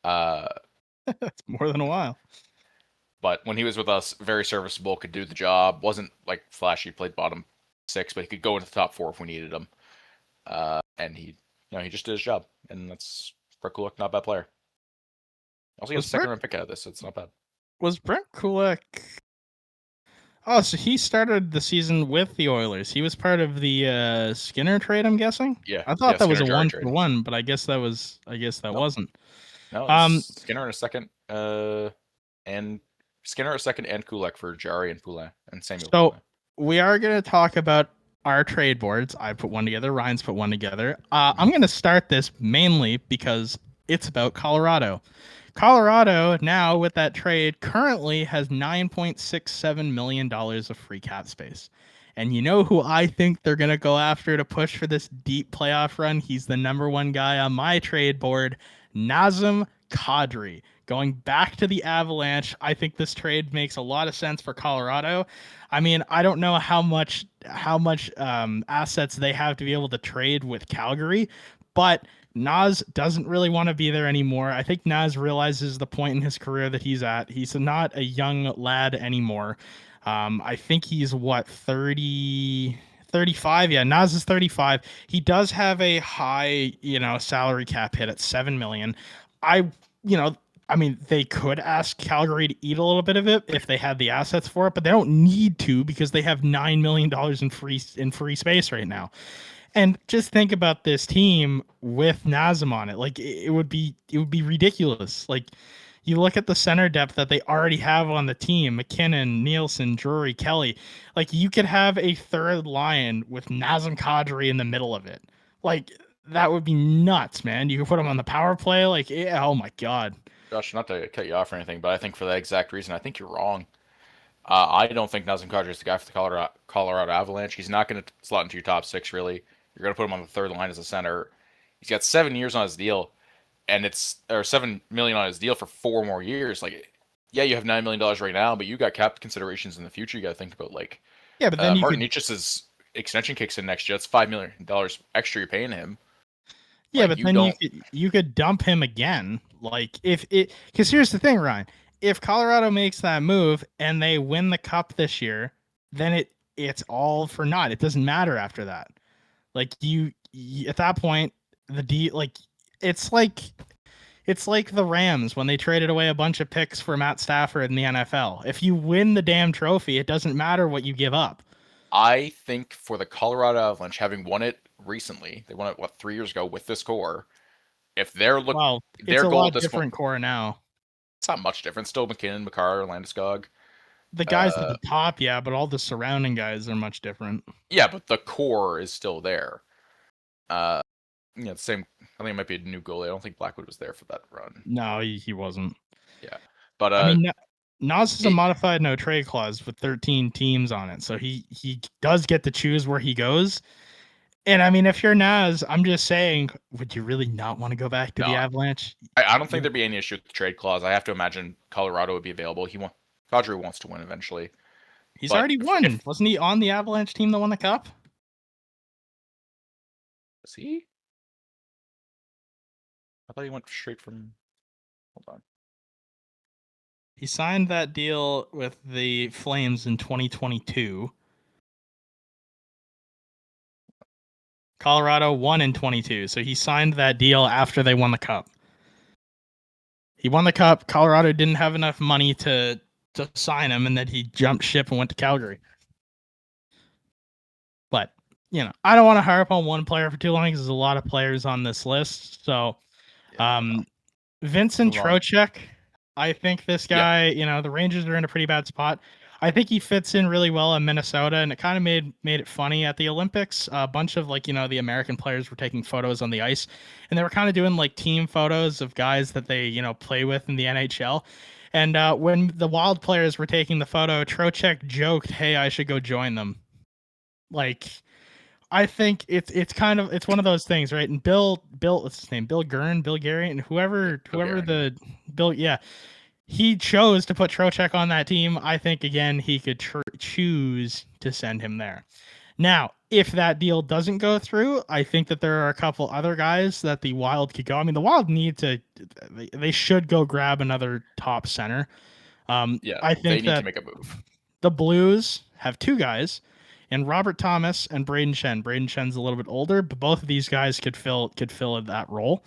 That's more than a while. But when he was with us, very serviceable, could do the job. Wasn't like flashy, played bottom 6, but he could go into the top 4 if we needed him. And he just did his job, and that's Brett Kulak, not a bad player. Also, he has a second round pick out of this, so it's not bad. Was Brent Kulak? Oh, so he started the season with the Oilers. He was part of the Skinner trade, I'm guessing. Yeah, I thought that was Skinner a Jari trade. 1-for-1, but I guess that Nope. wasn't. No, Skinner in a second, and Skinner a second, and Kulak for Jari and Poulin and Samuel So Poulin. we are going to talk about our trade boards. I put one together. Ryan's put one together. I'm going to start this mainly because it's about Colorado. Colorado now with that trade currently has $9.67 million of free cap space. And you know who I think they're going to go after to push for this deep playoff run? He's the number one guy on my trade board, Nazem Kadri. Going back to the Avalanche, I think this trade makes a lot of sense for Colorado. I mean, I don't know how much assets they have to be able to trade with Calgary, but Nas doesn't really want to be there anymore. I think Nas realizes the point in his career that he's at. He's not a young lad anymore. I think he's 35. Yeah, Nas is 35. He does have a high, salary cap hit at 7 million. I, you know, I mean, they could ask Calgary to eat a little bit of it if they had the assets for it, but they don't need to because they have $9 million in free space right now. And just think about this team with Nazem on it. Like it would be ridiculous. Like you look at the center depth that they already have on the team, McKinnon, Nielsen, Drury, Kelly. Like you could have a third line with Nazem Kadri in the middle of it. Like that would be nuts, man. You could put him on the power play. Like, yeah, oh my God. Josh, not to cut you off or anything, but I think for that exact reason, I think you're wrong. I don't think Nazem Kadri is the guy for the Colorado Avalanche. He's not going to slot into your top six, really. You're going to put him on the third line as a center. He's got 7 years on his deal, and or $7 million on his deal for 4 more years. Like, yeah, you have $9 million right now, but you got cap considerations in the future. You got to think about Yeah, but then Martin Necas's extension kicks in next year. That's $5 million extra you're paying him. Yeah, but then you could dump him again. Like because here's the thing, Ryan. If Colorado makes that move and they win the cup this year, then it's all for naught. It doesn't matter after that. Like you at that point, it's like the Rams when they traded away a bunch of picks for Matt Stafford in the NFL. If you win the damn trophy, it doesn't matter what you give up. I think for the Colorado Avalanche, having won it recently, they won it 3 years ago with this core. If they're it's a lot different core now. It's not much different. Still McKinnon, Makar, Landeskog. The guys at the top, yeah, but all the surrounding guys are much different. Yeah, but the core is still there. The same. I think it might be a new goalie. I don't think Blackwood was there for that run. No, he wasn't. Yeah, but I mean, Nas is a modified no trade clause with 13 teams on it, so he does get to choose where he goes. And I mean, if you're Nas, I'm just saying, would you really not want to go back to the Avalanche? I don't think there'd be any issue with the trade clause. I have to imagine Colorado would be available. Kadri wants to win eventually. He's already won. Wasn't he on the Avalanche team that won the cup? Was he? I thought he went straight from. Hold on. He signed that deal with the Flames in 2022. Colorado won in 22, so he signed that deal after they won the cup. He won the cup. Colorado didn't have enough money to sign him, and then he jumped ship and went to Calgary. But, I don't want to harp on one player for too long because there's a lot of players on this list. So, Vincent Trocheck, I think this guy, the Rangers are in a pretty bad spot. I think he fits in really well in Minnesota, and it kind of made it funny at the Olympics. A bunch of the American players were taking photos on the ice, and they were kind of doing team photos of guys that they play with in the NHL. And when the Wild players were taking the photo, Trocheck joked, "Hey, I should go join them." I think it's one of those things, right? And Bill, what's his name? Bill Gary, and whoever he chose to put Trocheck on that team. I think, again, he could choose to send him there. Now, if that deal doesn't go through, I think that there are a couple other guys that the Wild could go. I mean, the Wild they should go grab another top center. I think they need to make a move. The Blues have 2 guys, and Robert Thomas and Braden Shen. Braden Shen's a little bit older, but both of these guys could fill that role.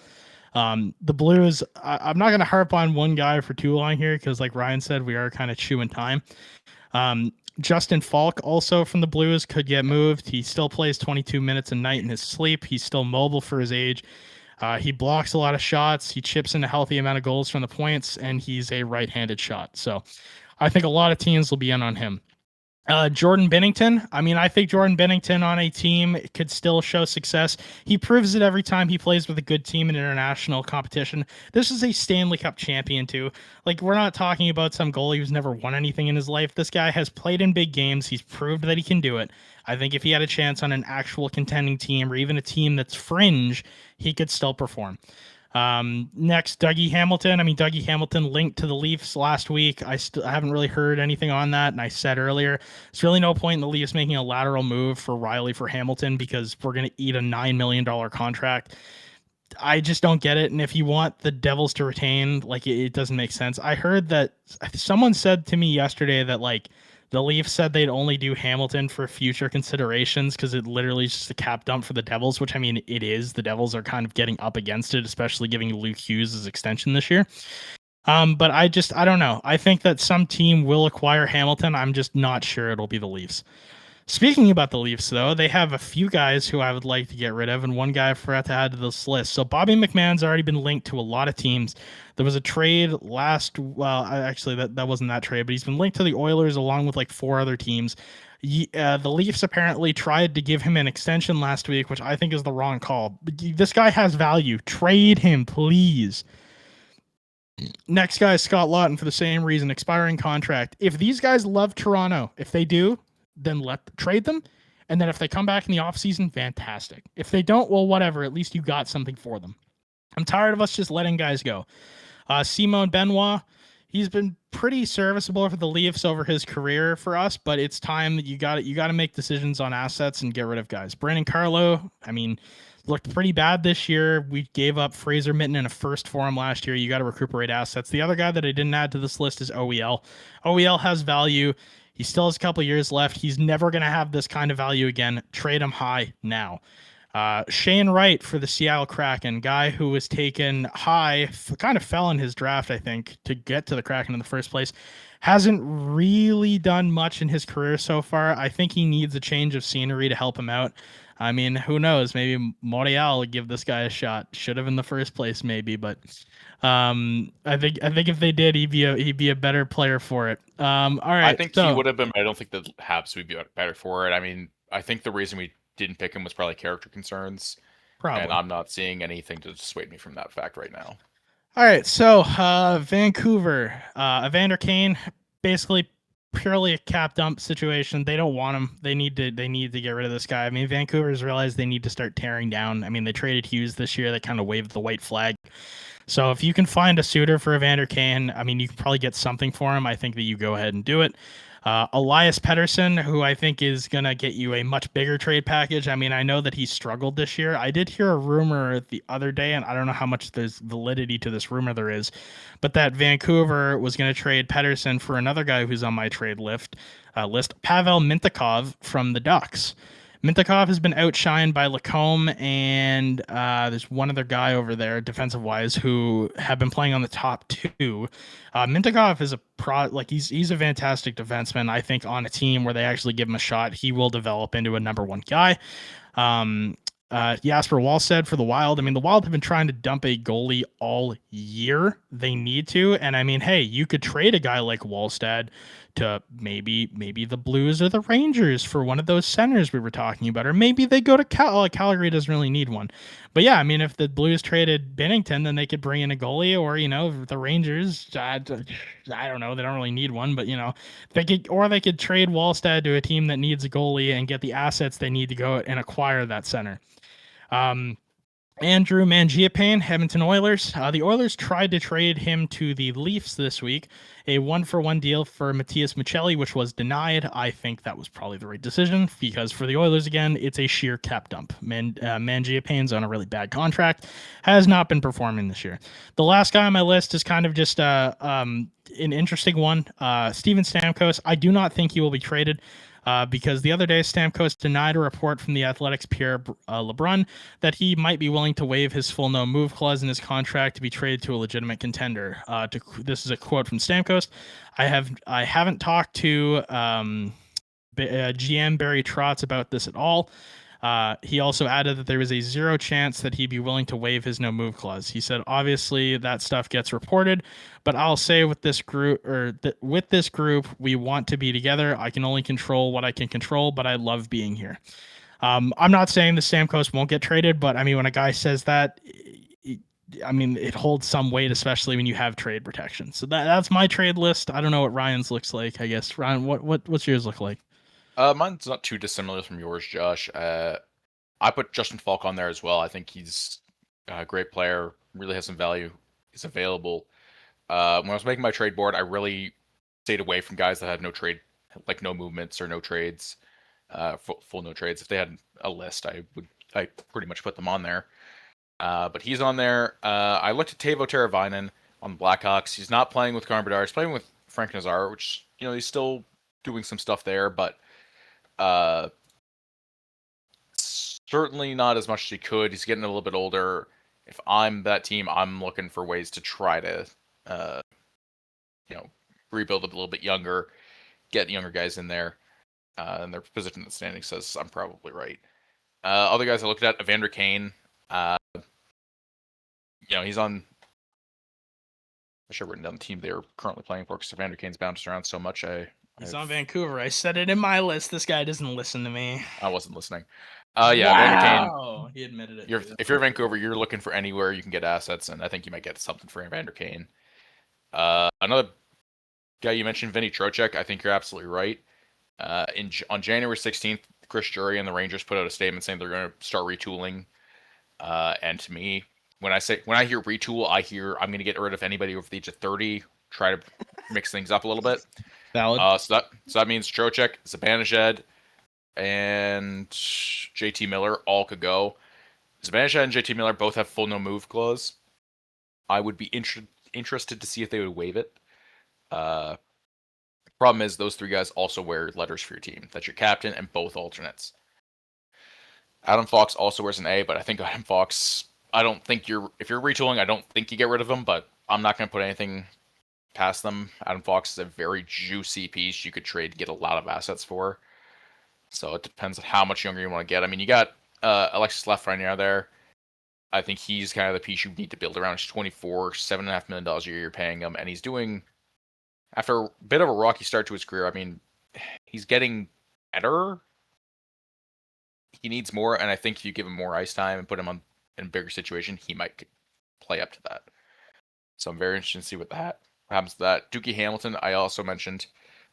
The Blues, I'm not going to harp on one guy for too long here because, like Ryan said, we are kind of chewing time. Justin Falk, also from the Blues, could get moved. He still plays 22 minutes a night in his sleep. He's still mobile for his age. He blocks a lot of shots. He chips in a healthy amount of goals from the points, and he's a right-handed shot. So I think a lot of teams will be in on him. Jordan Binnington. I mean, I think Jordan Binnington on a team could still show success. He proves it every time he plays with a good team in international competition. This is a Stanley Cup champion, too. Like, we're not talking about some goalie who's never won anything in his life. This guy has played in big games. He's proved that he can do it. I think if he had a chance on an actual contending team or even a team that's fringe, he could still perform. Next, Dougie Hamilton. I mean, Dougie Hamilton linked to the Leafs last week. I haven't really heard anything on that. And I said earlier, there's really no point in the Leafs making a lateral move for Riley for Hamilton because we're going to eat a $9 million contract. I just don't get it. And if you want the Devils to retain, like, it doesn't make sense. I heard that someone said to me yesterday that, like, the Leafs said they'd only do Hamilton for future considerations because it literally is just a cap dump for the Devils, which, I mean, it is. The Devils are kind of getting up against it, especially giving Luke Hughes his extension this year. But I don't know. I think that some team will acquire Hamilton. I'm just not sure it'll be the Leafs. Speaking about the Leafs, though, they have a few guys who I would like to get rid of, and one guy I forgot to add to this list. So Bobby McMahon's already been linked to a lot of teams. There was a trade actually, that wasn't that trade, but he's been linked to the Oilers along with like 4 other teams. The Leafs apparently tried to give him an extension last week, which I think is the wrong call. This guy has value. Trade him, please. Next guy is Scott Laughton for the same reason, expiring contract. If these guys love Toronto, if they do, then trade them. And then if they come back in the offseason, fantastic. If they don't, well, whatever. At least you got something for them. I'm tired of us just letting guys go. Simon Benoit, he's been pretty serviceable for the Leafs over his career for us, but it's time that you got to make decisions on assets and get rid of guys. Brandon Carlo, I mean, looked pretty bad this year. We gave up Fraser Mitten in a first for him last year. You got to recuperate assets. The other guy that I didn't add to this list is OEL. OEL has value. He still has a couple years left. He's never going to have this kind of value again. Trade him high now. Shane Wright for the Seattle Kraken, guy who was taken high, kind of fell in his draft, I think, to get to the Kraken in the first place. Hasn't really done much in his career so far. I think he needs a change of scenery to help him out. I mean, who knows? Maybe Montreal will give this guy a shot. Should have in the first place, maybe, but I think if they did, he'd be a better player for it. All right. I think he would have been. I don't think the Habs would be better for it. I mean, I think the reason we didn't pick him was probably character concerns. Probably. And I'm not seeing anything to dissuade me from that fact right now. All right. So Vancouver, Evander Kane, basically purely a cap dump situation. They don't want him. They need to get rid of this guy. I mean, Vancouver's realized they need to start tearing down. I mean, they traded Hughes this year. They kind of waved the white flag. So if you can find a suitor for Evander Kane, I mean, you can probably get something for him. I think that you go ahead and do it. Elias Pettersson, who I think is going to get you a much bigger trade package. I mean, I know that he struggled this year. I did hear a rumor the other day, and I don't know how much there's validity to this rumor there is, but that Vancouver was going to trade Pettersson for another guy who's on my trade list, Pavel Mintyukov from the Ducks. Mintyukov has been outshined by Lacombe, and there's one other guy over there, defensive-wise, who have been playing on the top 2. Mintyukov is he's a fantastic defenseman. I think on a team where they actually give him a shot, he will develop into a number 1 guy. Jasper Wallstedt for the Wild. I mean, the Wild have been trying to dump a goalie all year. They need to, and I mean, hey, you could trade a guy like Wallstedt to maybe the Blues or the Rangers for one of those centers we were talking about, or maybe they go to Calgary doesn't really need one. But yeah, I mean, if the Blues traded Binnington, then they could bring in a goalie, or the Rangers, I don't know, they don't really need one, but they could trade Wallstedt to a team that needs a goalie and get the assets they need to go and acquire that center. Andrew Mangiapane, Edmonton Oilers. The Oilers tried to trade him to the Leafs this week, a 1-for-1 deal for Matias Michelli, which was denied. I think that was probably the right decision because for the Oilers, again, it's a sheer cap dump. Mangiapane's on a really bad contract, has not been performing this year. The last guy on my list is kind of just an interesting one. Steven Stamkos. I do not think he will be traded. Because the other day, Stamkos denied a report from the Athletics' Pierre LeBrun that he might be willing to waive his full no-move clause in his contract to be traded to a legitimate contender. This is a quote from Stamkos. I haven't talked to GM Barry Trotz about this at all. He also added that there was a 0 chance that he'd be willing to waive his no move clause. He said, obviously that stuff gets reported, but I'll say with this group we want to be together. I can only control what I can control, but I love being here. I'm not saying the Stamkos won't get traded, but I mean, when a guy says that, it holds some weight, especially when you have trade protection. So that's my trade list. I don't know what Ryan's looks like. I guess Ryan, what's yours look like? Mine's not too dissimilar from yours, Josh. I put Justin Falk on there as well. I think he's a great player, really has some value. He's available. When I was making my trade board, I really stayed away from guys that had no trade, like no movements or no trades, full no trades. If they had a list, I pretty much put them on there. But he's on there. I looked at Teuvo Teravainen on the Blackhawks. He's not playing with Connor Bedard. He's playing with Frank Nazar, which he's still doing some stuff there, but certainly not as much as he could. He's getting a little bit older. If I'm that team, I'm looking for ways to try to, rebuild a little bit younger, get younger guys in there, and their position in the standing says I'm probably right. Other guys I looked at, Evander Kane. He's on. I should have written down the team they're currently playing for because Evander Kane's bounced around so much. He's on Vancouver. I said it in my list. This guy doesn't listen to me. I wasn't listening. Wow. Evander Kane. He admitted it. If you're Vancouver, you're looking for anywhere you can get assets, and I think you might get something for Evander Kane. Another guy you mentioned, Vinny Trocheck. I think you're absolutely right. On January 16th, Chris Drury and the Rangers put out a statement saying they're going to start retooling. And to me, when I hear retool, I hear I'm going to get rid of anybody over the age of 30. Try to mix things up a little bit. Valid. So that means Trocheck, Zibanejad, and JT Miller all could go. Zibanejad and JT Miller both have full no move clause. I would be interested to see if they would waive it. Problem is those three guys also wear letters for your team. That's your captain and both alternates. Adam Fox also wears an A, but I think Adam Fox, if you're retooling, I don't think you get rid of him, but I'm not going to put anything past them. Adam Fox is a very juicy piece you could trade to get a lot of assets for. So it depends on how much younger you want to get. I mean, you got Alexis Lafreniere there. I think he's kind of the piece you need to build around. He's 24, $7.5 million a year you're paying him, and he's doing, after a bit of a rocky start to his career, I mean, he's getting better. He needs more, and I think if you give him more ice time and put him in a bigger situation, he might play up to that. So I'm very interested to see what happens to that. Dookie Hamilton, I also mentioned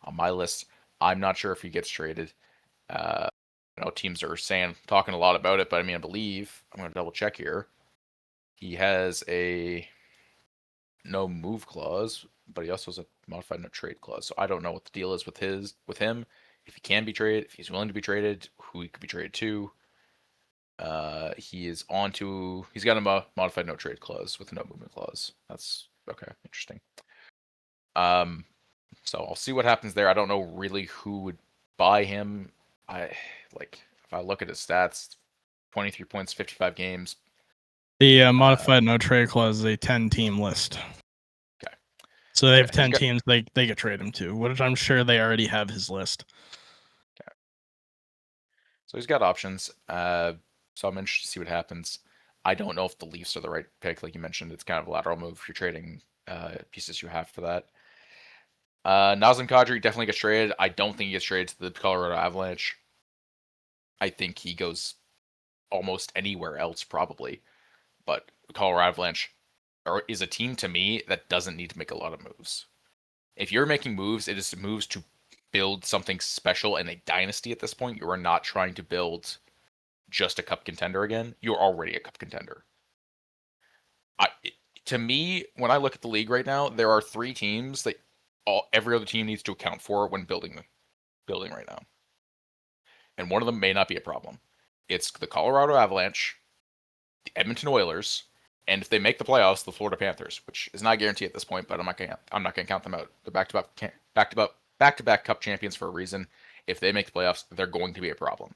on my list. I'm not sure if he gets traded. Teams are talking a lot about it, but I mean, I believe, I'm going to double check here. He has a no move clause, but he also has a modified no trade clause. So I don't know what the deal is with him. If he can be traded, if he's willing to be traded, who he could be traded to. He's got a modified no trade clause with a no movement clause. That's okay. Interesting. So I'll see what happens there. I don't know really who would buy him. If I look at his stats, 23 points, 55 games. The modified no trade clause is a 10-team list. Okay. So they have 10 teams they could trade him to, which I'm sure they already have his list. Okay. So he's got options. So I'm interested to see what happens. I don't know if the Leafs are the right pick. Like you mentioned, it's kind of a lateral move if you're trading pieces you have for that. Nazem Kadri definitely gets traded. I don't think he gets traded to the Colorado Avalanche. I think he goes almost anywhere else probably. But the Colorado Avalanche is a team to me that doesn't need to make a lot of moves. If you're making moves, it is moves to build something special in a dynasty at this point. You are not trying to build just a cup contender again. You're already a cup contender. To me, when I look at the league right now, there are three teams that every other team needs to account for when building right now. And one of them may not be a problem. It's the Colorado Avalanche, the Edmonton Oilers, and if they make the playoffs, the Florida Panthers, which is not guaranteed at this point, but I'm not going to count them out. They're back-to-back Cup champions for a reason. If they make the playoffs, they're going to be a problem.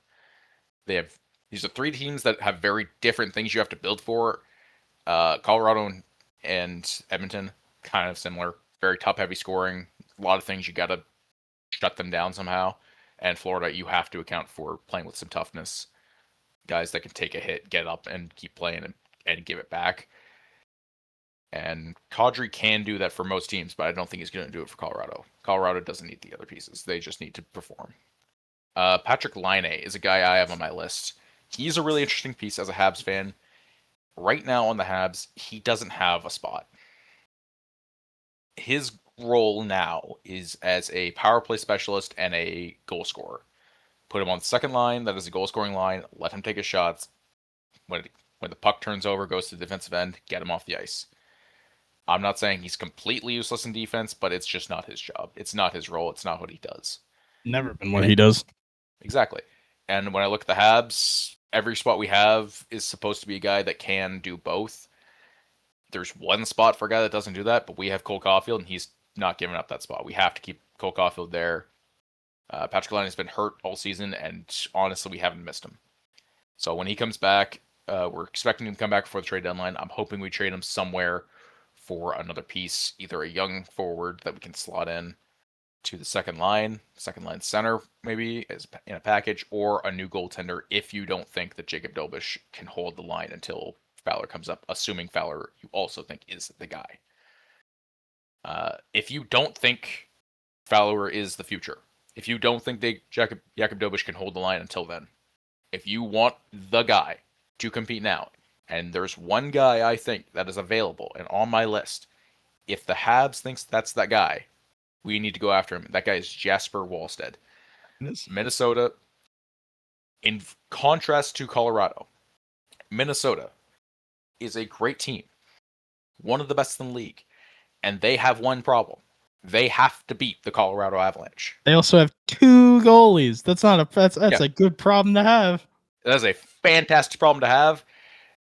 These are three teams that have very different things you have to build for. Colorado and Edmonton, kind of similar. Very top-heavy scoring. A lot of things you got to shut them down somehow. And Florida, you have to account for playing with some toughness, guys that can take a hit, get up, and keep playing and give it back. And Kadri can do that for most teams, but I don't think he's going to do it for Colorado. Colorado doesn't need the other pieces. They just need to perform. Patrick Laine is a guy I have on my list. He's a really interesting piece as a Habs fan. Right now on the Habs, he doesn't have a spot. His role now is as a power play specialist and a goal scorer. Put him on the second line, that is a goal scoring line, let him take his shots. When the puck turns over, goes to the defensive end, get him off the ice. I'm not saying he's completely useless in defense, but it's just not his job. It's not his role. It's not what he does. Never been what he does. Exactly. And when I look at the Habs, every spot we have is supposed to be a guy that can do both. There's one spot for a guy that doesn't do that, but we have Cole Caulfield, and he's not giving up that spot. We have to keep Cole Caulfield there. Patrick Laine has been hurt all season, and honestly, we haven't missed him. So when he comes back, we're expecting him to come back before the trade deadline. I'm hoping we trade him somewhere for another piece, either a young forward that we can slot in to the second line center, maybe as in a package, or a new goaltender if you don't think that Jacob Dobish can hold the line until Fowler comes up, assuming Fowler you also think is the guy. If you don't think Fowler is the future, if you don't think Jacob Dobish can hold the line until then, if you want the guy to compete now, and there's one guy I think that is available and on my list, if the Habs thinks that's that guy, we need to go after him. That guy is Jasper Wallstead. Minnesota, in contrast to Colorado, Minnesota is a great team, one of the best in the league, and they have one problem. They have to beat the Colorado Avalanche. They also have 2 goalies. That's a good problem to have. That is a fantastic problem to have,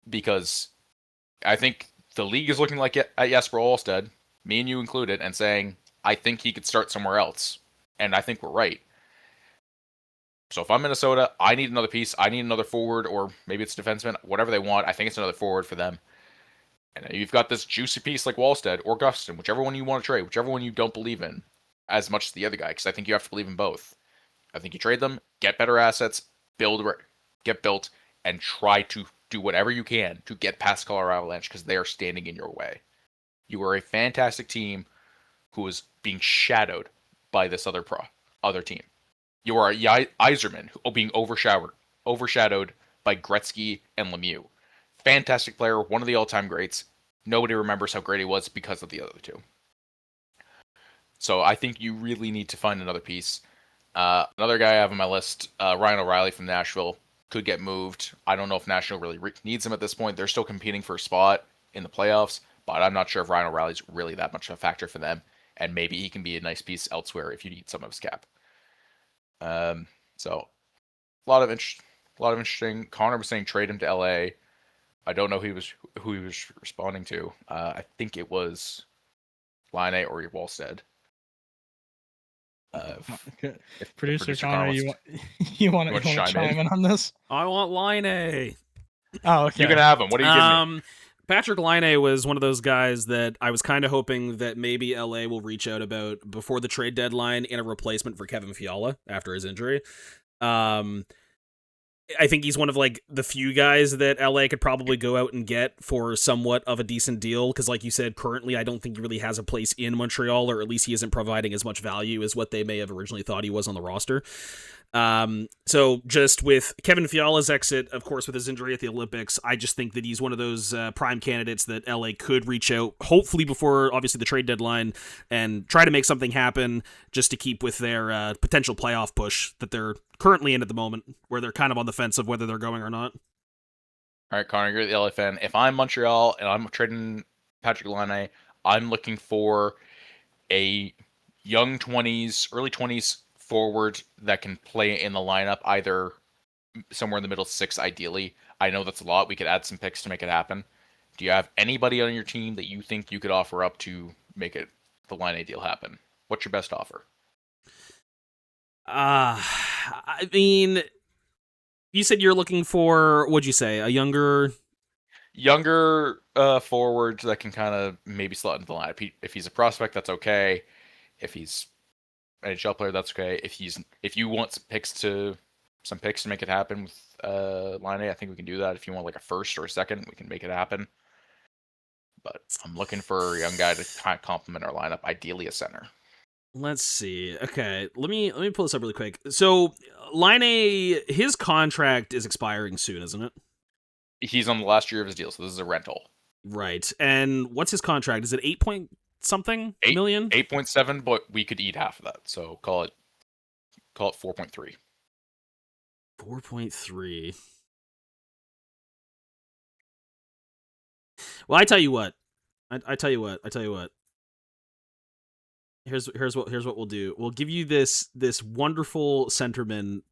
because I think the league is looking like at Jesper Olsted, me and you included, and saying, I think he could start somewhere else. And I think we're right. So if I'm Minnesota, I need another piece. I need another forward, or maybe it's defenseman, whatever they want. I think it's another forward for them. And you've got this juicy piece like Wallstead or Gustin, whichever one you want to trade, whichever one you don't believe in as much as the other guy, because I think you have to believe in both. I think you trade them, get better assets, get built, and try to do whatever you can to get past Colorado Avalanche, because they are standing in your way. You are a fantastic team who is being shadowed by this other team. You are Yzerman being overshadowed by Gretzky and Lemieux. Fantastic player, one of the all-time greats. Nobody remembers how great he was because of the other two. So I think you really need to find another piece. Another guy I have on my list, Ryan O'Reilly from Nashville, could get moved. I don't know if Nashville really needs him at this point. They're still competing for a spot in the playoffs, but I'm not sure if Ryan O'Reilly's really that much of a factor for them. And maybe he can be a nice piece elsewhere if you need some of his cap. So a lot of interesting. Connor was saying trade him to LA. I don't know who he was responding to. I think it was Laine or Wallstead. Producer Connor, you want to chime in on this? I want Laine. Oh, okay. You can have him. What are you giving me? Patrick Laine was one of those guys that I was kind of hoping that maybe LA will reach out about before the trade deadline in a replacement for Kevin Fiala after his injury. I think he's one of like the few guys that LA could probably go out and get for somewhat of a decent deal, because like you said, currently I don't think he really has a place in Montreal, or at least he isn't providing as much value as what they may have originally thought he was on the roster. So just with Kevin Fiala's exit, of course, with his injury at the Olympics, I just think that he's one of those prime candidates that LA could reach out, hopefully before, obviously, the trade deadline, and try to make something happen just to keep with their potential playoff push that they're currently in at the moment, where they're kind of on the fence of whether they're going or not. All right, Connor, you're the LA fan. If I'm Montreal and I'm trading Patrick Laine, I'm looking for a young 20s, early 20s forward that can play in the lineup, either somewhere in the middle 6, ideally. I know that's a lot. We could add some picks to make it happen. Do you have anybody on your team that you think you could offer up to make it the Laine deal happen? What's your best offer? I mean, you said you're looking for, what'd you say, a younger forward that can kind of maybe slot into the lineup. If he's a prospect, that's okay. If he's NHL player, that's okay. If you want some picks to make it happen with Line A, I think we can do that. If you want like a first or a second, we can make it happen. But I'm looking for a young guy to complement our lineup, ideally a center. Let's see. Okay, let me pull this up really quick. So, Line A, his contract is expiring soon, isn't it? He's on the last year of his deal, so this is a rental. Right. And what's his contract? Is it 8 point something million? 8.7, but we could eat half of that. So call it 4.3. 4.3. Well, I tell you what. I tell you what. Here's what we'll do. We'll give you this wonderful centerman,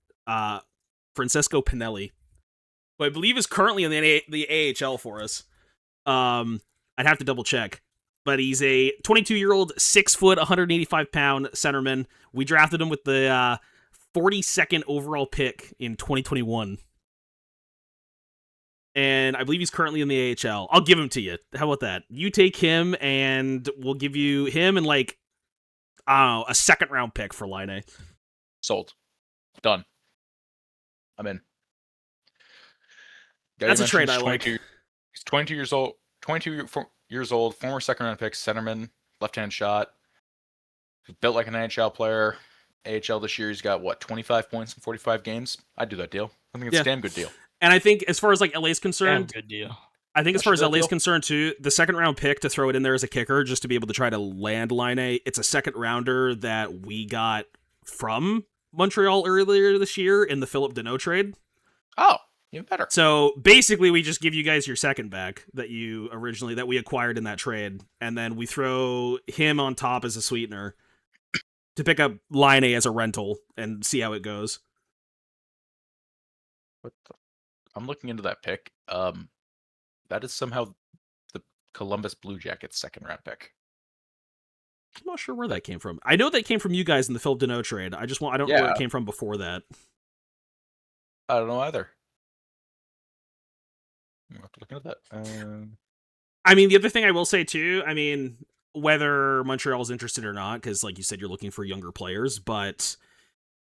Francesco Pinelli, who I believe is currently in the AHL for us. I'd have to double check, but he's a 22-year-old, 6 foot, 185-pound centerman. We drafted him with the 42nd overall pick in 2021. And I believe he's currently in the AHL. I'll give him to you. How about that? You take him, and we'll give you him and, like, I don't know, a second-round pick for Line A. Sold. Done. I'm in. That's a trade I like. He's 22 years old. 22 years old. Former second-round pick, centerman, left-hand shot. He's built like an NHL player. AHL this year, he's got, 25 points in 45 games? I'd do that deal. I think it's a damn good deal. And I think as far as like LA's concerned, good deal. I think as far as LA's concerned too, the second round pick to throw it in there as a kicker just to be able to try to land Line A, it's a second rounder that we got from Montreal earlier this year in the Philip Deneau trade. Oh, even better. So basically we just give you guys your second back that we acquired in that trade, and then we throw him on top as a sweetener to pick up Line A as a rental and see how it goes. I'm looking into that pick. That is somehow the Columbus Blue Jackets second round pick. I'm not sure where that came from. I know that came from you guys in the Phil Deneau trade. I don't know where it came from before that. I don't know either. I'll have to look into that. I mean, the other thing I will say too, I mean, whether Montreal's interested or not, because like you said, you're looking for younger players, but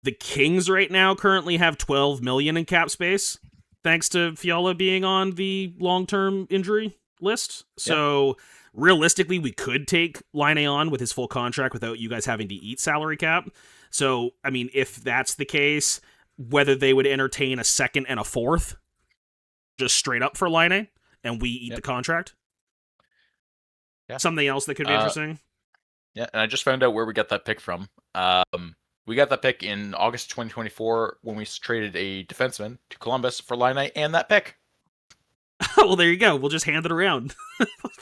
the Kings right now currently have $12 million in cap space, thanks to Fiala being on the long-term injury list. So realistically, we could take Line A on with his full contract without you guys having to eat salary cap. So, I mean, if that's the case, whether they would entertain a second and a fourth, just straight up for Line A, and we eat the contract. Yeah. Something else that could be interesting. Yeah, and I just found out where we got that pick from. We got that pick in August 2024 when we traded a defenseman to Columbus for Line A and that pick. Well, there you go. We'll just hand it around.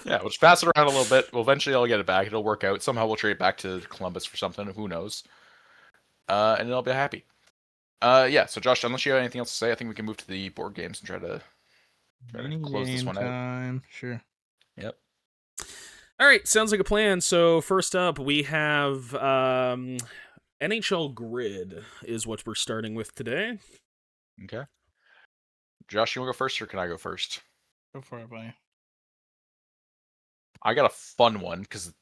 Yeah, we'll just pass it around a little bit. Well, eventually I'll get it back. It'll work out. Somehow we'll trade it back to Columbus for something. Who knows? And I'll be happy. Yeah, so Josh, unless you have anything else to say, I think we can move to the board games and try to close this one out. Sure. Yep. All right, sounds like a plan. So first up, we have NHL Grid is what we're starting with today. Okay. Josh, you want to go first, or can I go first? Go for it, buddy. I got a fun one, because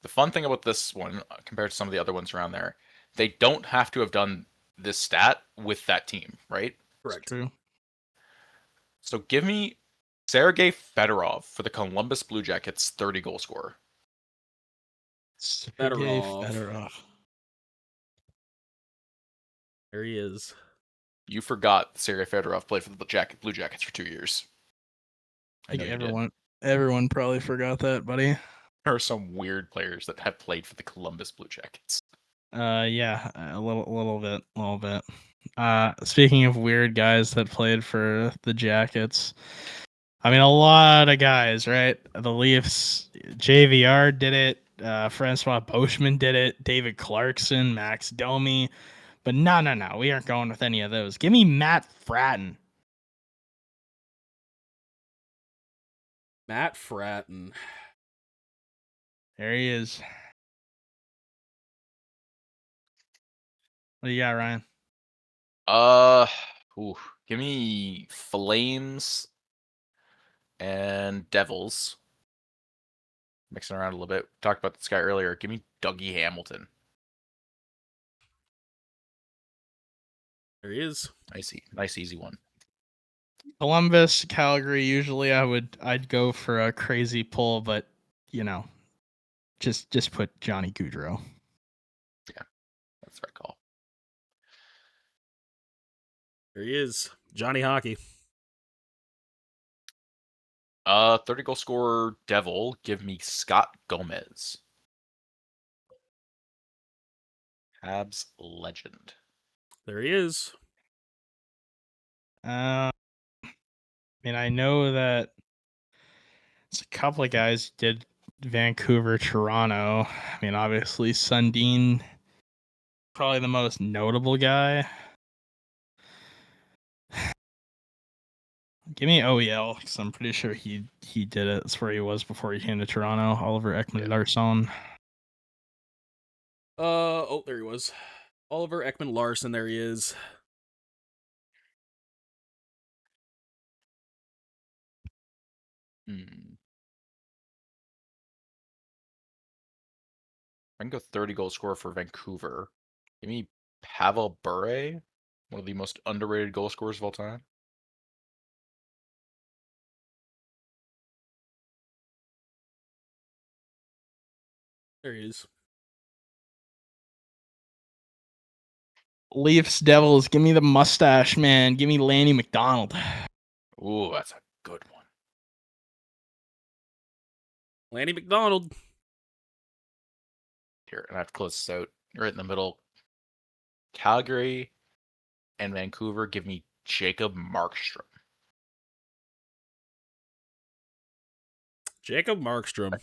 the fun thing about this one, compared to some of the other ones around there, they don't have to have done this stat with that team, right? Correct. True. So give me Sergei Fedorov for the Columbus Blue Jackets, 30-goal scorer. Fedorov. There he is. You forgot Sergei Fedorov played for the Blue Jackets for 2 years. I think everyone probably forgot that, buddy. There are some weird players that have played for the Columbus Blue Jackets. Yeah, a little bit. Speaking of weird guys that played for the Jackets, I mean, a lot of guys, right? The Leafs, JVR did it. Francois Beauchemin did it. David Clarkson, Max Domi. But no. We aren't going with any of those. Give me Matt Fratton. Matt Fratton. There he is. What do you got, Ryan? Give me Flames and Devils. Mixing around a little bit. Talked about this guy earlier. Give me Dougie Hamilton. There he is. Nice easy one. Columbus, Calgary. Usually, I'd go for a crazy pull, but just put Johnny Gaudreau. Yeah, that's the right call. There he is, Johnny Hockey. 30-goal scorer Devil. Give me Scott Gomez. Habs legend. There he is. I know that it's a couple of guys did Vancouver, Toronto. Obviously Sundin, probably the most notable guy. Give me OEL because I'm pretty sure he did it. That's where he was before he came to Toronto. Oliver Ekman-Larsson. There he was. Oliver Ekman-Larsson. There he is. I can go 30-goal scorer for Vancouver. Give me Pavel Bure, one of the most underrated goal scorers of all time. There he is. Leafs, Devils. Give me the mustache, man. Give me Lanny McDonald. Ooh, that's a good one. Lanny McDonald. Here, and I have to close this out. Right in the middle. Calgary and Vancouver. Give me Jacob Markstrom. Jacob Markstrom.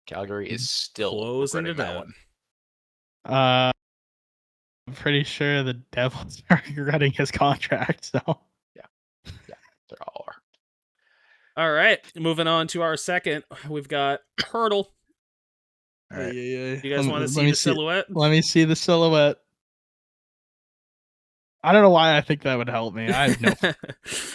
Calgary is still closing regretting it that out. one. I'm pretty sure the Devils are regretting his contract. So yeah, they all are. All right, moving on to our second. We've got Hurdle. All right. You guys want to see the silhouette? Let me see the silhouette. I don't know why I think that would help me. I have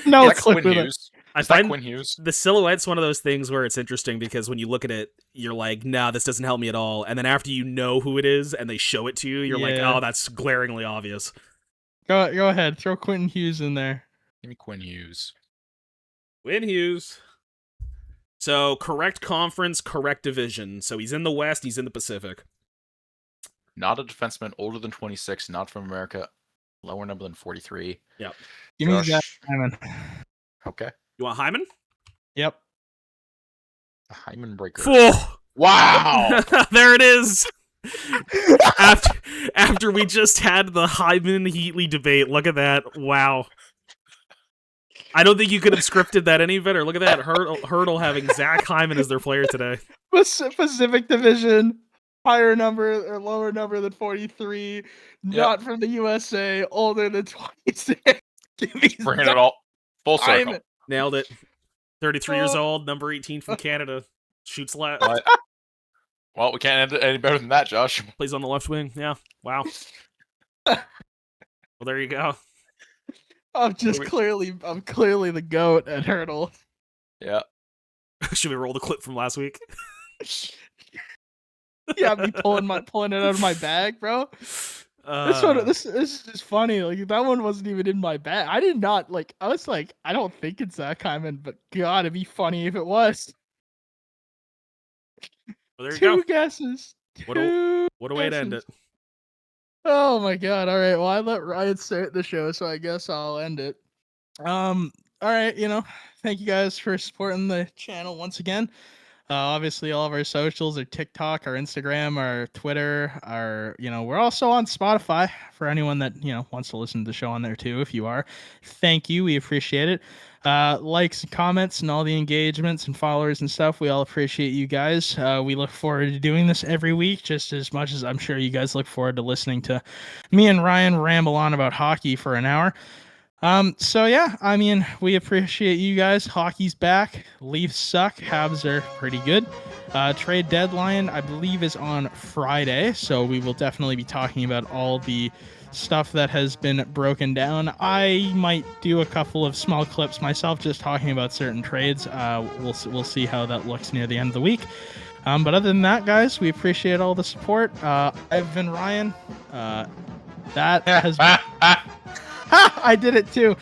no clue. Quinn Hughes. I find Quinn Hughes. The silhouette's one of those things where it's interesting because when you look at it, you're like, nah, this doesn't help me at all. And then after you know who it is and they show it to you, you're like, oh, that's glaringly obvious. Go ahead. Throw Quentin Hughes in there. Give me Quinn Hughes. Quinn Hughes. So, correct conference, correct division. So, he's in the West, he's in the Pacific. Not a defenseman, older than 26, not from America, lower number than 43. Yep. Give me Zach Hyman. Okay. You want Hyman? Yep. The Hyman breaker. Wow! There it is! after we just had the Hyman Heatley debate, look at that. Wow. I don't think you could have scripted that any better. Look at that. Hurdle having Zach Hyman as their player today. Pacific Division, higher number or lower number than 43, not from the USA, older than 26. Bringing it all full circle. Hyman. Nailed it. 33 years old, number 18 from Canada. Shoots left. Well, we can't end it any better than that, Josh. Plays on the left wing. Yeah. Wow. Well, there you go. I'm clearly the GOAT at Hurdle. Yeah. Should we roll the clip from last week? Yeah, me pulling it out of my bag, bro. This is just funny. Like, that one wasn't even in my bag. I did not I was like, I don't think it's Zach Hyman, but God, it'd be funny if it was. Well, there you go. Two guesses. What a way to end it. Oh my God. All right. Well, I let Ryan start the show, so I guess I'll end it. All right. Thank you guys for supporting the channel once again. Obviously, all of our socials, our TikTok, our Instagram, our Twitter, we're also on Spotify for anyone that, wants to listen to the show on there too. If you are, thank you. We appreciate it. Likes and comments and all the engagements and followers and stuff. We all appreciate you guys. We look forward to doing this every week, just as much as I'm sure you guys look forward to listening to me and Ryan ramble on about hockey for an hour. So yeah, we appreciate you guys. Hockey's back. Leafs suck. Habs are pretty good. Trade deadline, I believe, is on Friday, so we will definitely be talking about all the stuff that has been broken down. I might do a couple of small clips myself, just talking about certain trades. We'll see how that looks near the end of the week. But other than that, guys, we appreciate all the support. I've been Ryan. That has been... I did it too.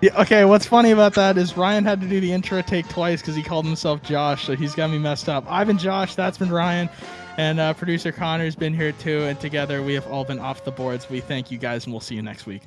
Yeah, okay, what's funny about that is Ryan had to do the intro take twice because he called himself Josh, so he's got me messed up. I've been Josh, that's been Ryan, and producer Connor's been here too, and together we have all been off the boards. We thank you guys, and we'll see you next week.